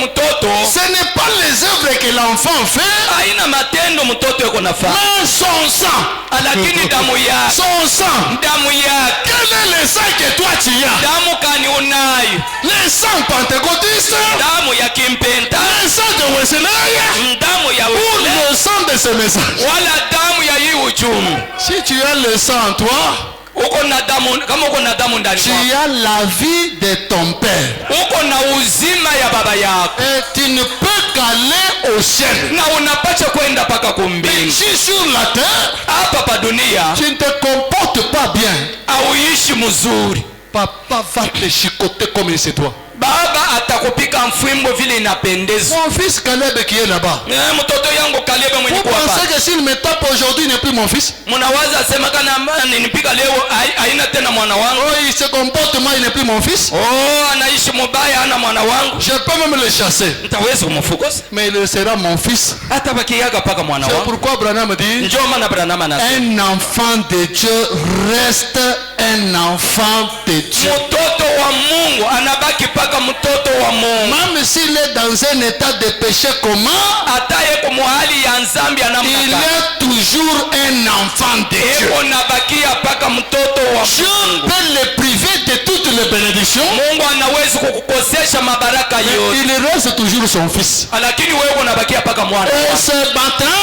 ce n'est pas les œuvres que l'enfant fait, haina matendo mtoto yuko nafanya, mais son sang. lakini damu yake, Son sang. damu yake. Quel est le sang que toi tu as? Damu kani unayo? Le sang pentecôtiste, Damu ya kimpenta, le sang de Wesley, damu ya ou ule, le sang de ce message. wala damu ya hii ujumbe. Si tu as le sang en toi, uko na damu, kama uko na damu ndani tu mwako, as la vie de ton père. uko na uzima ya baba yako, Et tu ne peux qu'aller au ciel. na unapacha kwenda paka Mais kumbingu. si sur la terre, Hapa pa dunia tu ne te comportes pas bien, auishi mzuri, papa va te chicoter comme il se doit. baba atakupika mfimbo vile inapendeza. Mon fils Caleb qui est là-bas, Mtoto yangu Kalebe mwenye vous kuwa pensez pale, que s'il me tape aujourd'hui, il n'est plus mon fils? mnawaza sema kana nipika leo haina tena mwana wangu. Oh, il se comporte mal, il n'est plus mon fils. Oh, anaishi mubaya, hana mwana wangu. Je peux même le chasser, Nitaweza kumfukuza, mais il sera mon fils. hata bakiyaga paka mwana C'est wangu. pourquoi Branham dit, Njoo maana Branham anasema un enfant de Dieu reste un enfant de Dieu. mtoto wa Mungu anabaki paka mtoto wa Mungu. Même s'il est dans un état de péché commun, Ataye kwa muhali ya nzambi il anamnaka, est toujours un enfant de Dieu. eko nabakia paka mtoto wa Dieu Mungu. peut le priver de toutes les bénédictions, Mungu anaweza kukukosesha mabaraka mais yote, il reste toujours son fils. lakini wewe unabakia paka mwana. Et ce matin,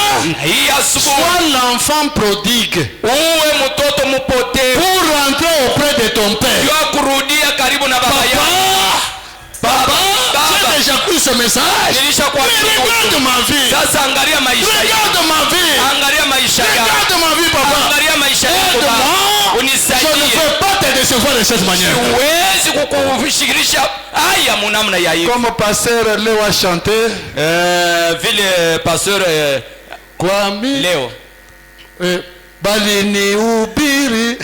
Hii asubuhi sois l'enfant prodigue uwe mtoto mpotevu, pour rentrer auprès de ton père. jua kurudia karibu na baba yako. Papa, j'ai Baba, déjà pris ce message. nilishakuwa Mais regarde ma vie. sasa. Angalia maisha yako, Regarde ma vie. angalia maisha yako, Regarde ma vie, papa. angalia maisha yako baba, Aide-moi. Je ne unisaidie. veux pas te décevoir de cette manière. Siwezi kukushikilisha haya munamna ya hivi. Comme pasteur Léo a chanté, Vile pasteur Kwame leo balini ubiri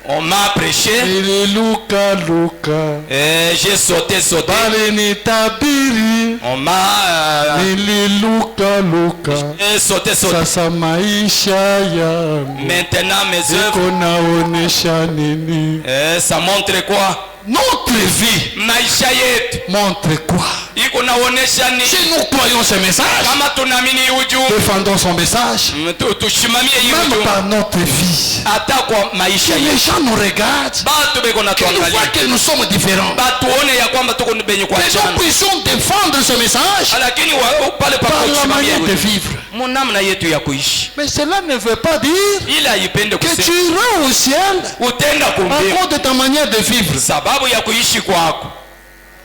on m'a prêché, ili luka luka j'ai sauté balini tabiri on m'a ili luka luka. j'ai sauté. Sasa maisha yangu Maintenant mes iko œuvres, naonesha nini? ça montre quoi? Notre vie Maisha yetu montre quoi? iko naonesha ni Si nous croyons ce message, kama tunaamini ujumbe, défendons son message, tushimamie hii même ujumbe par notre vie. hata kwa maisha Que les yetu. gens nous regardent, Batu beko na qu'ils voient tuangalia, que nous sommes différents. batuone ya kwamba tuko benye kwa Que nous chana, puissions défendre ce message lakini pale pa par la kushimamia manière de ujumbe vivre. munamna yetu ya kuishi, Mais cela ne veut pas dire ila ipende que tu kusema iras au ciel utenda à kumbingu cause de ta manière de vivre. sababu ya kuishi kwako.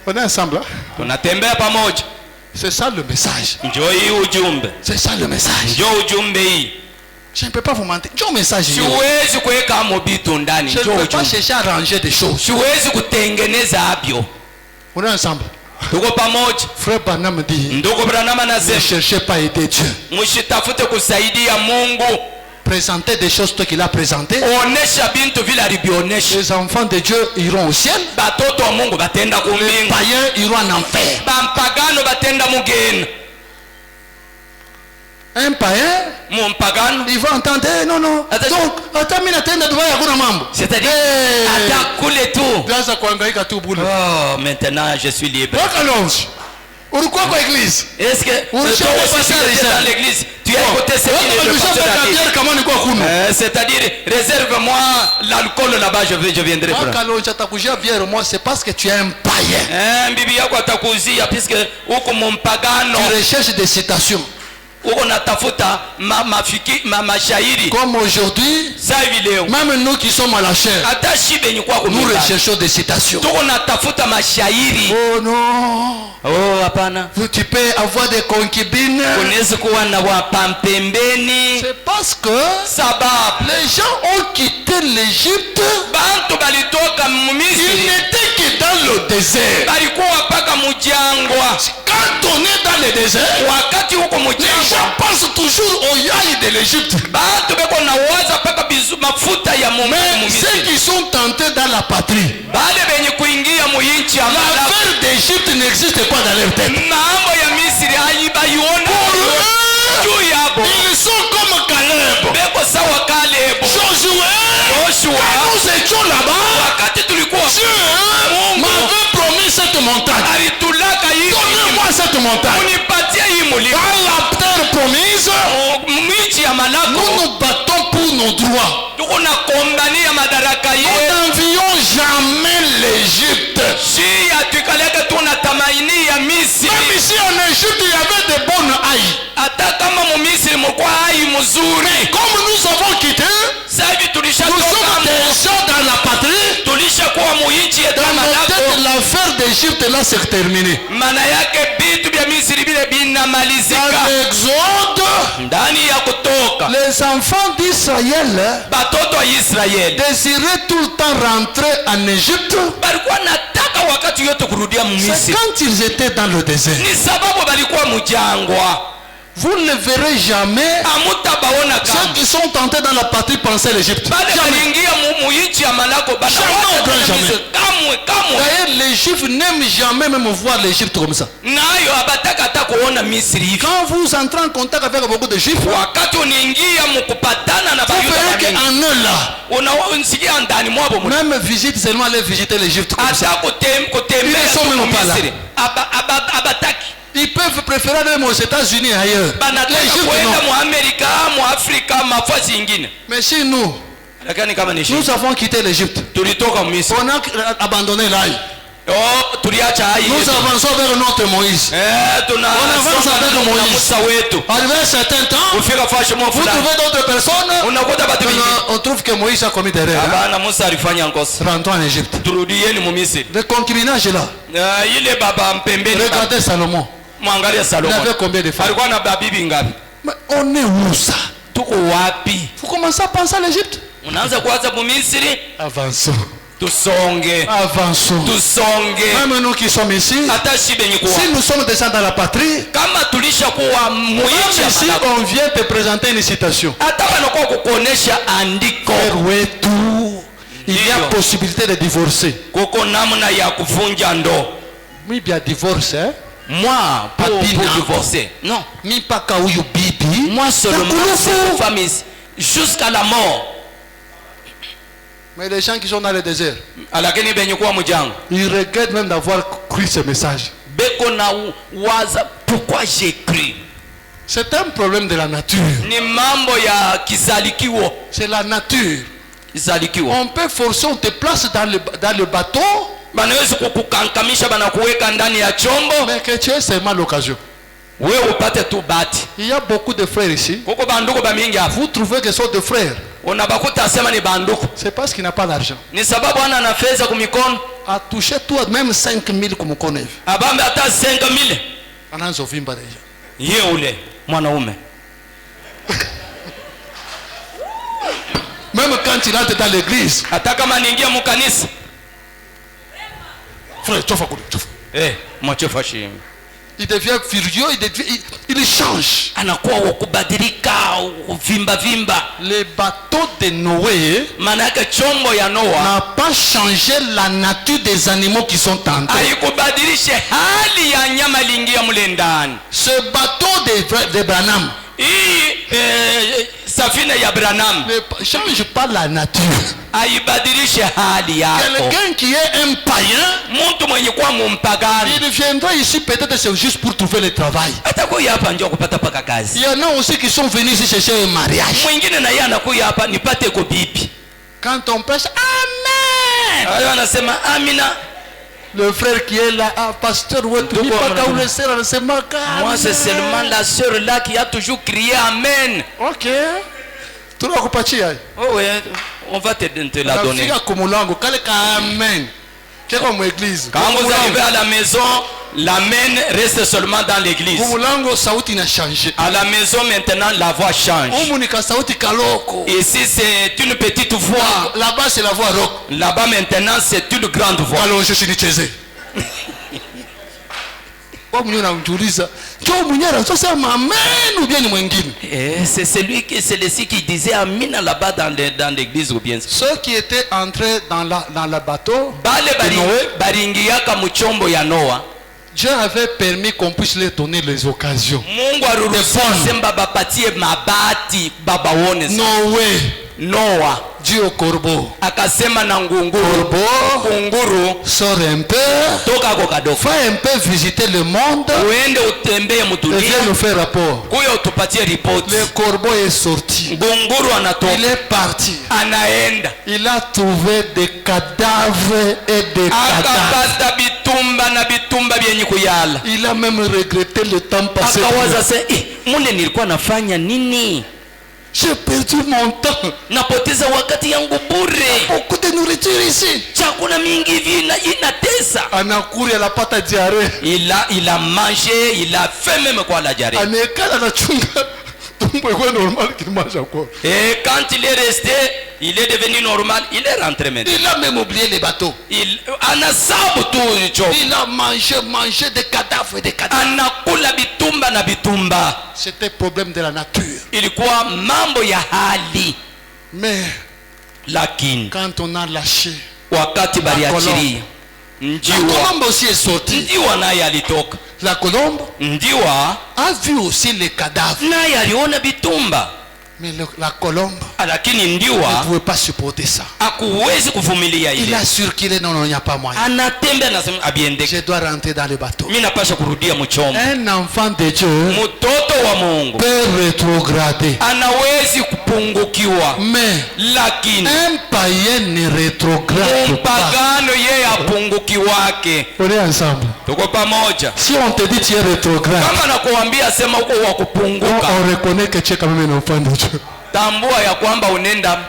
On est ensemble, hein? Tunatembea pamoja, C'est ça le message. njoo hii ujumbe, C'est ça le message. njoo ujumbe hii. Je ne peux pas vous mentir. Njoo message. Siwezi kuweka mobitu ndani, Je ne njoo peux pas ujumbe. chercher à ranger des choses. Siwezi kutengeneza abyo. On est ensemble. Tuko pamoja. Frère Branham dit, Ndugu Branham ne anasema cherchez pas à aider Dieu. msitafute kusaidia Mungu, Présentez des choses toi qu'il a présentées. onesha bintu vile alivyoonyesha. Les enfants de Dieu iront au ciel. Batoto wa Mungu batenda Les kumbingu, païens iront en enfer. bampagano batenda mugeni. Un païen, Mumpagano il va entendre, eh, non, non. Donc, attends, mimi natenda Dubai hakuna mambo. c'est-à-dire Eh. hata kule tu. Tuanza kuhangaika tu bure. Oh, maintenant je suis libre. Wakalonzi. Ulikuwa kwa église. Est-ce que Ulisha toi kupata aussi tu étais réserve. dans l'église, tu as écouté ce Watu qu'il le walibisha pasteur kwa a dit? bière kama nilikuwa kuno. C'est-à-dire réserve-moi l'alcool là-bas, je viendrai prendre. Wakalonzi atakujia bière moi, c'est parce que tu es un païen. Bibi yako atakuzia puisque uko mumpagano, Tu recherches des citations. uko natafuta mashairi. Comme aujourd'hui, Sasa hivi leo même nous qui sommes à la chair, hata shibe yenye kwako nous nyumbani, recherchons des citations. tuko natafuta mashairi. Oh non. Oh, hapana. Tu peux avoir des concubines. Unaweza kuwa na wapampembeni C'est parce que sababu les gens ont quitté l'Égypte. bantu balitoka Ils Misri, n'étaient que dans le désert. balikuwa paka mujangwa. Quand on est dans le désert, Wakati huko les mujangwa, gens pensent toujours au yaï de l'Égypte. bantu beko na waza paka mafuta ya Mais ceux Misri. qui sont tentés dans la patrie, Bale benye kuingia muinchi ya malafu, l'affaire d'Égypte n'existe pas dans leur tête. mambo ya Misri haibayona Pour eux, juu yabo, ils sont comme Caleb, beko sawa Kalebu, Josué. Joshua. Quand nous étions là-bas, Wakati tulikuwa Dieu m'avait promis cette montagne. alitulaka hii Donnez-moi cette montagne. unipatie hii mulima Dans la terre promise, mwichi ya nous malako, nous battons pour nos droits. tuko na kombania madaraka Nous yetu. n'envions jamais l'Égypte. Si atukaleke tunatamaini ya Misri, Même ici en Égypte, il y avait de bonnes haïs. hata kama mu Misri mlikuwa hai mzuri. Comme nous avons quitté, Sasa hivi nous sommes tulishatoka, des affaires d'Égypte là c'est terminé. Maana yake vitu vya Misri vile vinamalizika. Dans l'Exode, Ndani ya Kutoka, les enfants d'Israël batoto wa Israeli désiraient tout le temps rentrer en Égypte. balikuwa nataka wakati yote kurudia C'est Misri. quand ils étaient dans le désert. Ni sababu balikuwa mjangwa. Vous ne verrez jamais Amutabaona ceux kama qui sont tentés dans la patrie penser l'Égypte. bale baliingia muinchi ya malako bana Jamais. kamwe. D'ailleurs, les Juifs n'aiment jamais même voir l'Égypte comme ça. Nayo abataka hata kuona Misri hivi. Quand vous entrez en contact avec beaucoup de Juifs, vous Wakati unaingia mkupatana na verrez Bayuda qu'en eux là, unasikia ndani mwabo même visite seulement aller visiter l'Égypte comme ça. hata kutembea Ils sont même pas là. Misri abataki. Ils peuvent préférer aller aux États-Unis et ailleurs. Banataka L'Égypte kwenda non. mu Amerika, mu Afrika, mafasi ingine. Mais chez nous, Lakini kama ni nous avons quitté l'Égypte. tulitoka Misri. On a abandonné l'ail. Oh, tuliacha hai. Nous avançons vers notre Moïse. Tuna On avance avec na Moïse. Musa wetu. Arrivé à un certain temps, Ufika fashi mo vous fulani. trouvez d'autres personnes. Unakuta batu Mais bingi. on trouve que Moïse a commis des erreurs. Hapana, Musa alifanya ngosi. Rentrons en Égypte. Turudieni mu Misri. Le concubinage est là. Ile baba mpembeni. Regardez Salomon. Mwangalia Il Salomon. avait combien de femmes? Alikuwa na babibi ngapi? Mais on est où ça? Tuko wapi? Vous commencez à penser à l'Égypte? Unaanza kuanza mu Misri? Avançons. Tusonge. Avançons. Tusonge. Même nous qui sommes ici, Hata shibe ni kuwa. si nous sommes déjà dans la patrie, Kama tulishakuwa même muichi ici ya on vient te présenter une citation. hata wanakuwa kukuonesha andiko. Tout. Il y a Ndiyo. possibilité de divorcer. Kuko namna ya kuvunja ndo. Oui, bien divorce, hein? Moi, pour Papina. divorcer. Non. Mi paka huyu bibi. Moi seulement, Takulufu. cette femme ici, jusqu'à la mort. Mais les gens qui sont dans le désert, Lakini benye kuwa mjango. ils regrettent même d'avoir cru ce message. Beko na waza pourquoi j'écris. C'est un problème de la nature. Ni mambo ya kisalikiwo. C'est la nature. Kisalikiwo. On peut forcer, on te place dans le bateau, Banaweza kukukankamisha banakuweka ndani ya chombo. mais que tu aies seulement l'occasion. Wewe upate tu bahati. Il y a beaucoup de frères ici. Kuko banduku bamingi hapo. Vous trouvez que ce sont des frères. Unabakuta asema ni banduku. C'est parce qu'il n'a pas d'argent. Ni sababu ana na fedha kumikono. A touché toi même 5000 comme connaît. Abambe hata 5000. Anaanza vimba déjà. Ye ule mwanaume. Même quand il entre dans l'église, Hata kama niingia mu kanisa. frère, tu vas Mwachofa shimi. il devient furieux, il change. Anakuwa wakubadilika, vimba vimba. Le bateau de Noé Maana yake chombo ya Noa n'a pas changé la nature des animaux qui sont tentés. haikubadilishe hali ya nyama iliingia mle ndani. Ce bateau de Branham Hii safina ya Branham ne change pas la nature. haibadilishe hali yako. Quelqu'un qui est un païen, Mtu mwenye kuwa mumpagani il viendra ici peut-être c'est juste pour trouver le travail. atakuya hapa ndio kupata paka kazi. Il y en a aussi qui sont venus ici chercher un mariage. Mwingine na yeye anakuya hapa nipate ko bibi. Quand on prêche, Amen. Wale wanasema amina. Le frère qui est là, ah, pasteur, ouais, tu dis pas quand le sert, c'est ma carte. Moi c'est seulement la sœur là qui a toujours crié amen. Ok. Tu vas repartir. Oh ouais, on va te la donner. Fika kumulango, kale ka amen. Keko mu église. Quand vous arrivez à la maison, l'amen reste seulement dans l'église. Kumulango sauti na changé. À la maison maintenant, la voix change. Umu ni ka sauti kaloko. Ici c'est une petite voix. Là-bas c'est la voix rock. Là-bas maintenant c'est une grande voix. Kalo je suis cheze. Kwa mwenye unamjuliza, "Jo mwenye anasema amen ou bien ni mwingine?" C'est celui qui disait amina là-bas dans l'église ou bien. Ceux qui étaient entrés dans le bateau, Bale baringiaka muchombo ya Noa. Dieu avait permis qu'on puisse leur donner les occasions. Mungu aruhusu semba bapatie mabati babaone. Noa Dieu au corbeau. akasema na ngunguru. Corbeau, Kunguru sors un peu, toka kwa kadogo. fais un peu visiter le monde Uende utembee et mudunia. viens nous faire rapport. Kuya utupatie report. Le corbeau est sorti. Ngunguru Il anatoka. est parti. Anaenda. Il a trouvé des cadavres et des cadavres. Akapata bitumba na bitumba vyenye kuyala. Il a même regretté le temps passé. Akawaza se, mule nilikuwa nafanya nini? J'ai perdu mon temps. napoteza wakati yangu bure. Beaucoup de nourriture ici. Chakula mingi hivi inatesa. Anakuri anapata diarrhée. Il a mangé, il a fait même quoi la diarrhée. Anekala anachunga tumbo iko normal qu'il encore. Et quand il est resté, il est devenu normal, il est rentré maintenant. Il a même oublié les bateaux. Anasabu tu chofu. Il a mangé des cadavres et des cadavres. Anakula bitumba na bitumba. C'était problème de la nature. Ilikuwa mambo ya hali. Mais Lakini quand on a lâché, wakati baliachilia, la njiwa colombe aussi est sortie. njiwa naye alitoka. La colombe Njiwa a vu aussi les cadavres. naye aliona bitumba. Mais la colombe Lakini ne njiwa pouvait pas supporter ça. hakuwezi kuvumilia Il ile. a circulé, non, il n'y a pas moyen. Anatembea nasema abiendeke. Je dois rentrer dans le bateau. Mimi napasha kurudia mchombo. Un enfant de Dieu Mtoto wa Mungu peut rétrograder. anawezi kupungukiwa, Mais lakini un païen ne rétrograde pas. mpagano yeye apungukiwake. On est ensemble. Tuko pamoja. Si on te dit tu es rétrograde, Kama nakuambia sema uko wa kupunguka, on reconnaît que tu es quand même un enfant de Dieu. tambua ya kwamba unenda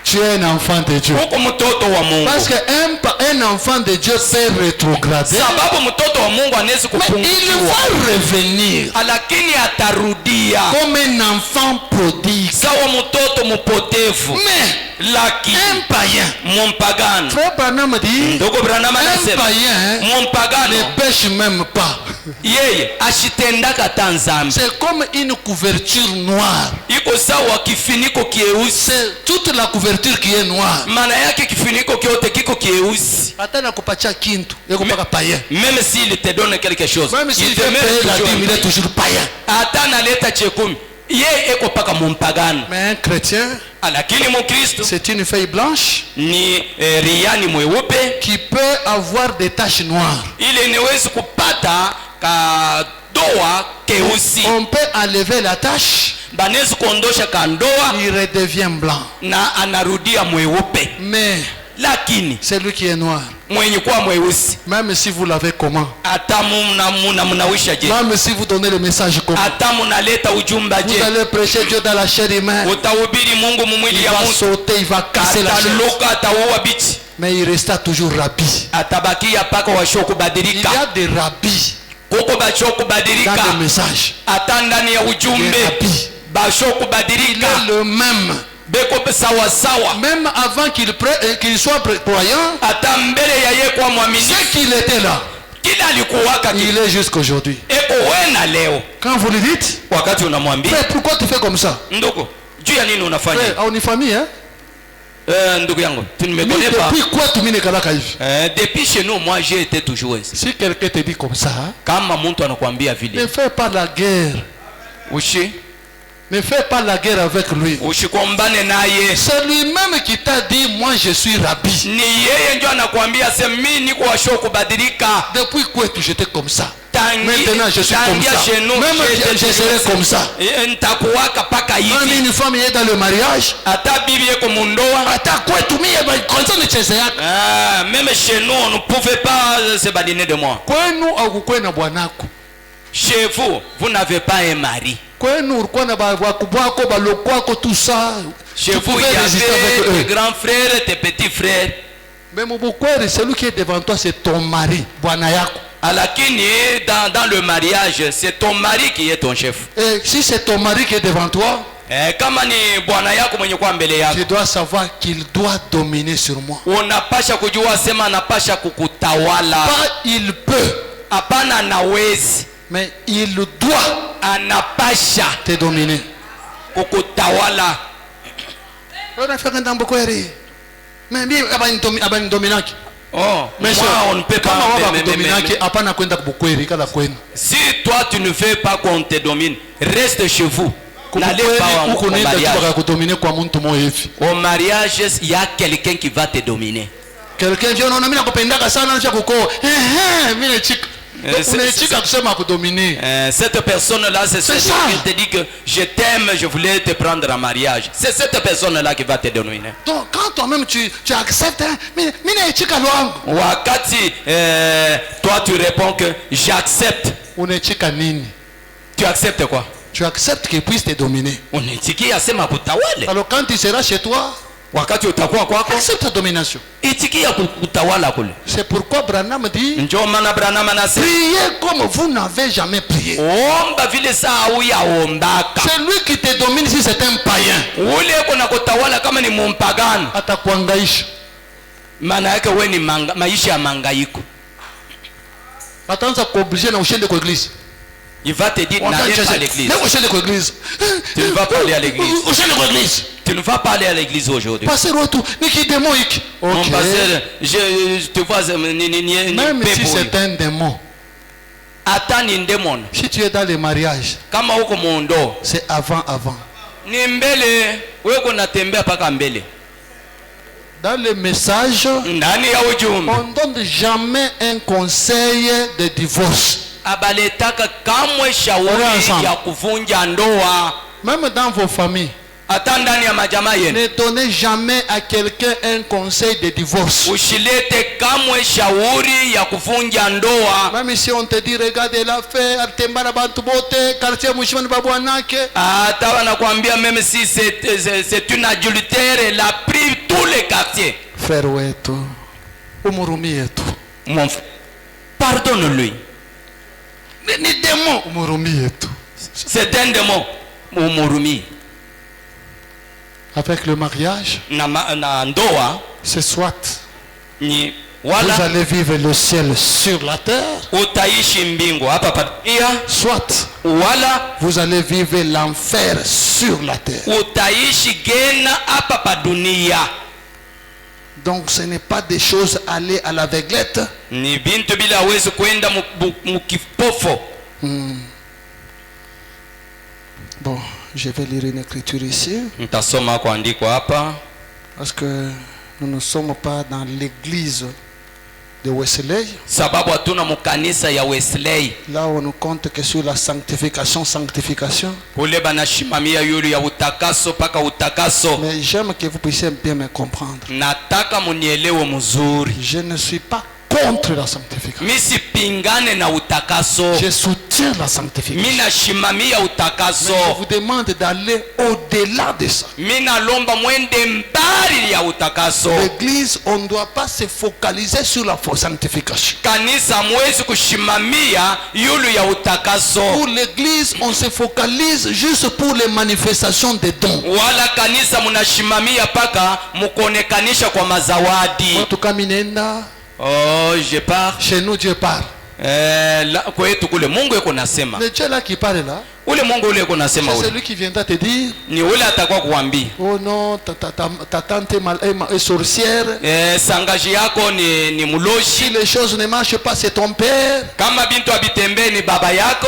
Tu es un enfant de Dieu. huko mtoto wa Mungu. Parce qu'un enfant de Dieu peut rétrograder. Sababu mtoto wa Mungu anaweza Mais il kupungukiwa, va revenir lakini atarudia comme un enfant prodigue. sawa mtoto mpotevu. Mais Lakini un païen, mpagano, Frère Branham dit, ndugu Branham un anasema païen mpagano ne pêche même pas. yeye ashitendaka tanzambi. C'est comme une couverture noire. Iko sawa kifiniko kieusi. C'est toute la couverture qui est noire. Maana yake kifiniko kyote kiko kieusi. Hata nakupatia kintu, yeko mpaka païen. Même s'il te donne quelque chose, Même s'il il te fait met payer la toujours dîme, il est toujours païen. hata naleta chekumi, yeye eko paka mumpagano. Mais un chrétien, Lakini Mkristo c'est une feuille blanche ni riani mweupe, qui peut avoir des taches noires. ile inaweza kupata kadoa keusi. On peut enlever la tache, Banaweza kuondosha kandoa il redevient blanc. na anarudia mweupe. Mais Lakini celui qui est noir, mwenye kuwa mweusi même si vous l'avez comment, hata mnawisha je, même si vous donnez le message comment, hata mnaleta ujumba vous je, allez prêcher Dieu dans la chair humaine, utahubiri Mungu mumwili il ya va mtu, sauter, il va casser la chair. ataluka ataua bichi, Mais il resta toujours rabbi. atabakia paka washo Il y kubadilika. a des rabbis Kuko basho dans kubadilika le message. hata ndani ya Les ujumbe, rabbis, basho il kubadilika est le même. beko sawa sawa, Même avant qu'il soit croyant, hata mbele ya yeye kwa mwaminifu c'est qu'il était là. kila alikuwaka Il est jusqu'aujourd'hui. eko wena leo. Quand vous le dites, Wakati unamwambia frère, pourquoi tu fais comme ça? ndugu, juu ya nini unafanya Frère, on est famille, hein? ndugu yangu, tu ne me Mais connais pas. depuis quoi tu mine kalaka hivi? Depuis chez nous, moi j'ai été toujours ainsi. Si quelqu'un te dit comme ça, Kama mtu anakuambia ne vile, fais pas la guerre. ushi Ne fais pas la guerre avec lui. usikombane naye. C'est lui-même qui t'a dit, moi je suis rabbi. Ni yeye ndio anakuambia sema mimi niko washo kubadilika. Depuis quoi tu j'étais comme ça? Tangi Maintenant je suis comme tangia ça. chez nous, Même j'étais je serai comme ça. nitakuwaka paka Même hivi. une femme est dans le mariage. Hata bibi yako mundoa. Hata kwetu mie kwanza nicheze yako. Même chez nous, on ne pouvait pas se badiner de moi. Kwenu au kwenu bwanako. Chez vous, vous n'avez pas un mari. Kwenu ulikuwa na wakubwa wako baloko wako tout ça. Chez Tu vous, il pouvais y résister avait avec tes eux. grands frères, tes petits frères. Mais mon beau-frère, celui qui est devant toi, c'est ton mari, bwana yako. Lakini dans le mariage, c'est ton mari qui est ton chef. Et si c'est ton mari qui est devant toi, Kama ni bwana yako mwenye kwa mbele yako, tu dois savoir qu'il doit dominer sur moi. unapasha kujua sema anapasha kukutawala. Pas il peut, Hapana anawezi, mais il doit anapasha te dominer. kukutawala. On a fait un temps mais bien abani dominaki. Oh, Mais moi on ne peut pas. kama dominaki hapana kwenda kubukweri kala kwenu. Si toi tu ne veux pas qu'on te domine, reste chez vous. N'allez pas au mariage. Au mariage, il y a quelqu'un qui va te dominer. Quelqu'un dit non, mimi nakupendaka sana acha kuko. Mimi nachika. Unachika kusema kudominer. Cette personne-là, c'est celle qui te dit que je t'aime, je voulais te prendre en mariage. C'est cette personne-là qui va te dominer. Donc quand toi-même tu acceptes, mimi nachika lwangu. Wakati toi tu réponds que j'accepte. Unachika nini? Tu acceptes quoi? tu acceptes qu'il puisse te dominer. Unitikia sema kutawale. Alors quand tu seras chez toi, wakati utakuwa kwako, accepte ta domination. Itikia kutawala kule. C'est pourquoi Branham dit, njoo maana Branham anasema, priez comme vous n'avez jamais prié. Omba vile saa uyaombaka. Celui qui te domine si c'est un païen, ule kuna kutawala kama ni mumpagano, atakuangaisha. Maana yake wewe ni maisha ya mangaiko. Ataanza kuobliger na ushende kwa église. Il va te dire n'allez pas à l'église. Tu ne vas pas aller à l'église. Tu ne vas pas aller à l'église aujourd'hui. Pasteur Rotou, niki démon ik. Mon pasteur, je te vois même si c'est un démon. Attends un démon. Si tu es dans les mariages, kama uko mundo, c'est avant. Ni mbele, wewe unatembea paka mbele. Dans les messages, on ne donne jamais un conseil de divorce. Abaletaka kamwe shauri ya kuvunja ndoa. Même dans vos familles, hata ndani ya majamaa yenu, ne donnez jamais à quelqu'un un conseil de divorce. Usilete kamwe shauri ya kuvunja ndoa. Même si on te dit regarde la fait atembana bantu bote quartier mushimani babwanake, hata wanakuambia même si c'est une adultère, elle a pris tous les quartiers. Frère wetu, umurumie yetu. Mon frère, pardonne-lui. Ni démon, umurumie yetu. C'est un démon, umurumie. Avec le mariage, na ndoa, c'est soit ni wala vous allez vivre le ciel sur la terre, utaishi mbingu hapa padunia, soit wala vous allez vivre l'enfer sur la terre. Utaishi gena hapa padunia. Donc ce n'est pas des choses aller à l'aveuglette. Ni bintu bila hawezi kwenda mukipofo. Bon, je vais lire une écriture ici. Nitasoma kuandiko hapa. Parce que nous ne sommes pas dans l'église de Wesley. Sababu hatuna mukanisa ya Wesley. Là on ne compte que sur la sanctification. Kule banashimamia yuri ya utakaso paka utakaso. Mais j'aime que vous puissiez bien me comprendre. Nataka munielewe mzuri. Je ne suis pas contre la sanctification. Misi pingane na utakaso. Je soutiens la sanctification. Mina shimamia utakaso. Mais je vous demande d'aller au-delà de ça. Mina lomba mwende mbali ya utakaso. L'église, on ne doit pas se focaliser sur la sanctification. Kanisa mwezi kushimamia yulu ya utakaso. Pour l'église, on se focalise juste pour les manifestations des dons. Wala kanisa munashimamia paka mukonekanisha kwa mazawadi. Watu kaminenda. Oh, je pars. Chez nous, Dieu parle. Kwetu kule Mungu yuko nasema. Le Dieu là qui parle là. Ule Mungu ule yuko nasema ule. C'est celui qui viendra te dire. Ni ule atakuwa kuambia. Oh non, ta tante est sorcière. Sangaji yako ni muloshi. Si les choses ne marchent pas, c'est ton père. Kama bintu abitembe ni baba yako.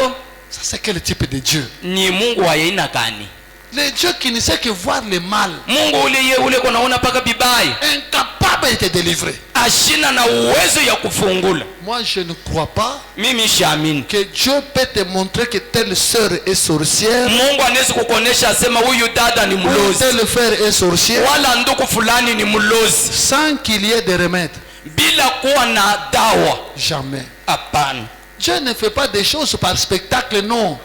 Ça c'est quel type de Dieu? Ni Mungu wa aina gani? Le Dieu qui ne sait que voir le mal. Mungu ule konaona paka bibaya. Incapable de te délivrer. Ashina na uwezo ya kufungula. Moi je ne crois pas. Mimi shaamini que Dieu peut te montrer que telle sœur est sorcière. Mungu anaweza kukuonesha asema huyu dada ni mlozi. Tel frère est sorcier. Wala ndugu fulani ni mlozi. Sans qu'il y ait de remède. Bila kuwa na dawa. Jamais. Hapana. Dieu ne fait pas des choses par spectacle, non.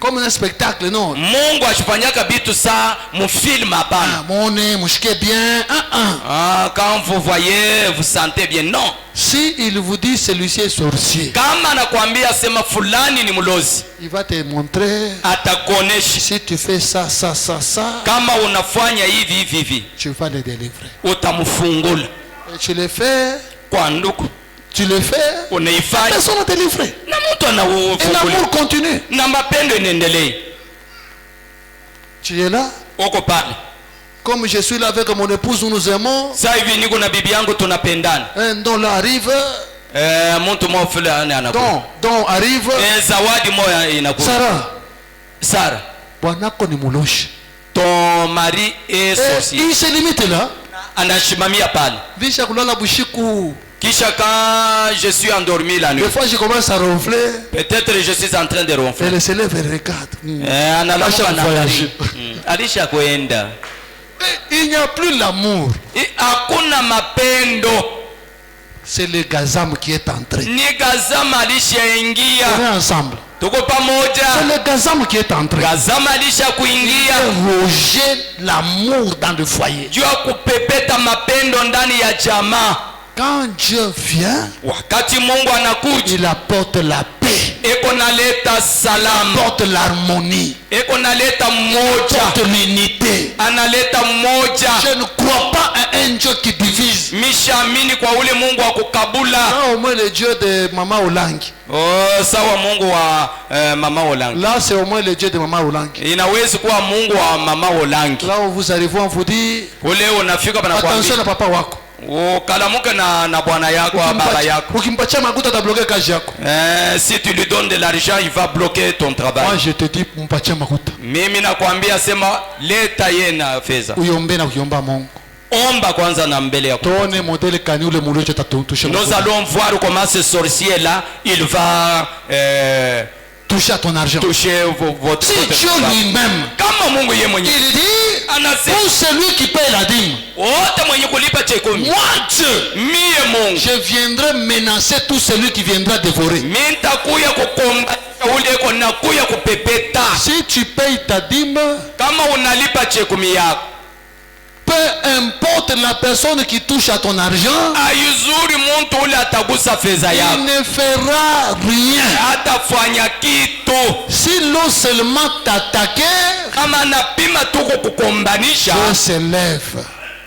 Comme un spectacle, non. Mungu ashifanyaka bitu sa mu film hapana. Mone, mouchke bien. Quand vous voyez, vous sentez bien, non. Si il vous dit celui-ci est sorcier. Kama anakuambia sema fulani ni mlozi. Il va te montrer. Atakuonesha. Si tu fais ça. Kama unafanya hivi. Tu vas le délivrer. Utamfungula. Et tu le fais. Kwa ndugu. Tu le fais. Unaifanya. Personne n'a délivré. Na mtu anaufungula. Et l'amour continue. Na mapendo inaendelea. Tu es là. Uko pale. Comme je suis là avec mon épouse, nous nous aimons. Sasa hivi niko na bibi yangu tunapendana. Un don là arrive. Mtu mmoja fulani anakuja. Don arrive. Zawadi moja inakuja. Sara. Bwanako ni muloshi. Ton mari est sorcier. Il se limite là. Anashimamia pale. Bisha kulala bushiku. Kisha quand je suis endormi la nuit. Des fois je commence à ronfler. Peut-être je suis en train de ronfler. Elle se lève et regarde. Analamuka na voyage. Alisha kwenda. Il n'y a plus l'amour. Hakuna mapendo. C'est le gazam qui est entré. Ni gazama alishaingia. On est ensemble. tuko pamoja. C'est le gazam qui est entré. Gazama alisha kuingia. Roger l'amour dans le foyer. Jua kupepeta mapendo ndani ya jamaa. Quand Dieu vient, wakati Mungu anakuja, il apporte la paix. Eko naleta salama. Il apporte l'harmonie. Eko naleta moja. Il apporte l'unité. Analeta moja. Je ne crois pas à un Dieu qui divise. Mishaamini kwa ule Mungu wa kukabula. Là au moins le Dieu de Mama Olangi. Oh, sawa Mungu wa Mama Olangi. Là c'est au moins le Dieu de Mama Olangi. Inawezi kuwa Mungu wa Mama Olangi. Là où vous arrivez on vous dit ule unafika bana kwa attention na papa wako. Ukalamuke na bwana yako baba yako. Ukimpatia makuta atabloquer kazi yako. Si tu lui donnes de l'argent, il va bloquer ton travail. Moi je te dis mpatia makuta. Mimi nakwambia sema leta yena fedha. Uyombe na ukiomba Mungu. Omba kwanza na mbele ya Tone modèle kani ule mulio tatoucher. Nous allons voir comment ce sorcier là, il va toucher à ton argent. Toucher votre. Si Dieu lui-même. Kama Mungu yeye mwenyewe. Il dit pour celui qui paye la dîme. Wote mwenye kulipa chekumi. Moi Dieu. Mie Mungu. Je viendrai menacer tout celui qui viendra dévorer. Mimi nitakuya kukomba ule kona kuya kupepeta. Si tu payes ta dîme, kama unalipa chekumi yako, peu importe la personne qui touche à ton argent, ayuzuri muntu ule atagusa fedha yako, il ne fera rien. Atafanya kitu. Si l'on seulement t'attaquait, kama napima tu kukombanisha, Dieu se lève.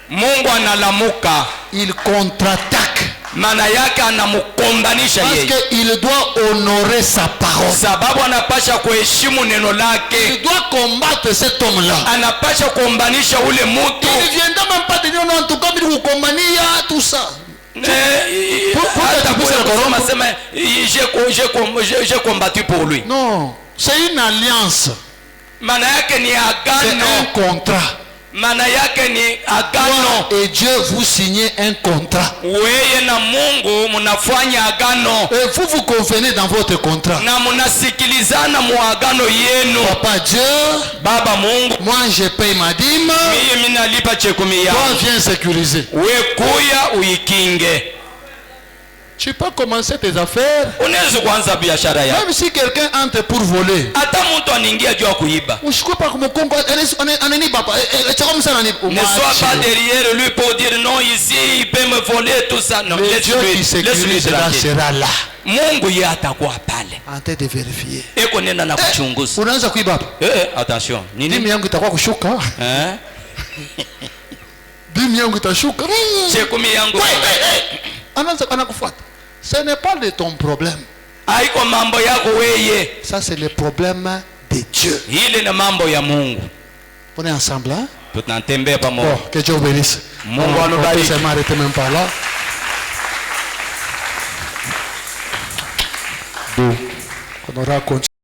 Mungu analamuka. Il contre-attaque. Maana yake anamukombanisha yeye. Parce qu'il doit honorer sa parole. Sababu anapasha kuheshimu neno lake. Il doit combattre cet homme-là. Anapasha kuombanisha ule mutu. Il ne viendra même pas te dire non, en tout cas, il vous combania tout ça. J'ai combattu pour lui. Non, c'est une alliance. Maana yake ni agano. C'est un contrat. Maana yake ni agano. Et Dieu vous signez un contrat. Wewe na Mungu mnafanya agano. Et vous vous convenez dans votre contrat. Na mnasikilizana mu agano yenu. Papa Dieu, Baba Mungu, moi je paye ma dîme. Mimi nalipa chekumi yangu. Toi viens sécuriser. Wewe kuya uikinge. Tu peux commencer tes affaires. Unaweza kuanza biashara yako. Même si quelqu'un entre pour voler. Hata mtu anaingia juu kuiba. Ushikwe pa kumkongo anani papa. C'est comme ça nani. Ne sois pas derrière lui pour dire non ici il peut me voler tout ça. Non, laisse-lui sera là. Mungu yeye atakuwa pale. En train de vérifier. Eko nenda na kuchunguza. Unaanza kuiba hapa. Attention. Nini? Dimi yangu itakuwa kushuka. Dimi yangu itashuka. Chekumi yangu. Anaanza anakufuata. Ce n'est pas de ton problème. Haiko mambo yako wewe. Ça c'est le problème de Dieu. Ile na mambo ya Mungu. On est ensemble hein? Tunatembea pamoja. Bon, que Dieu vous bénisse. Mungu anubariki. On m'arrêter même pas là. On aura continué.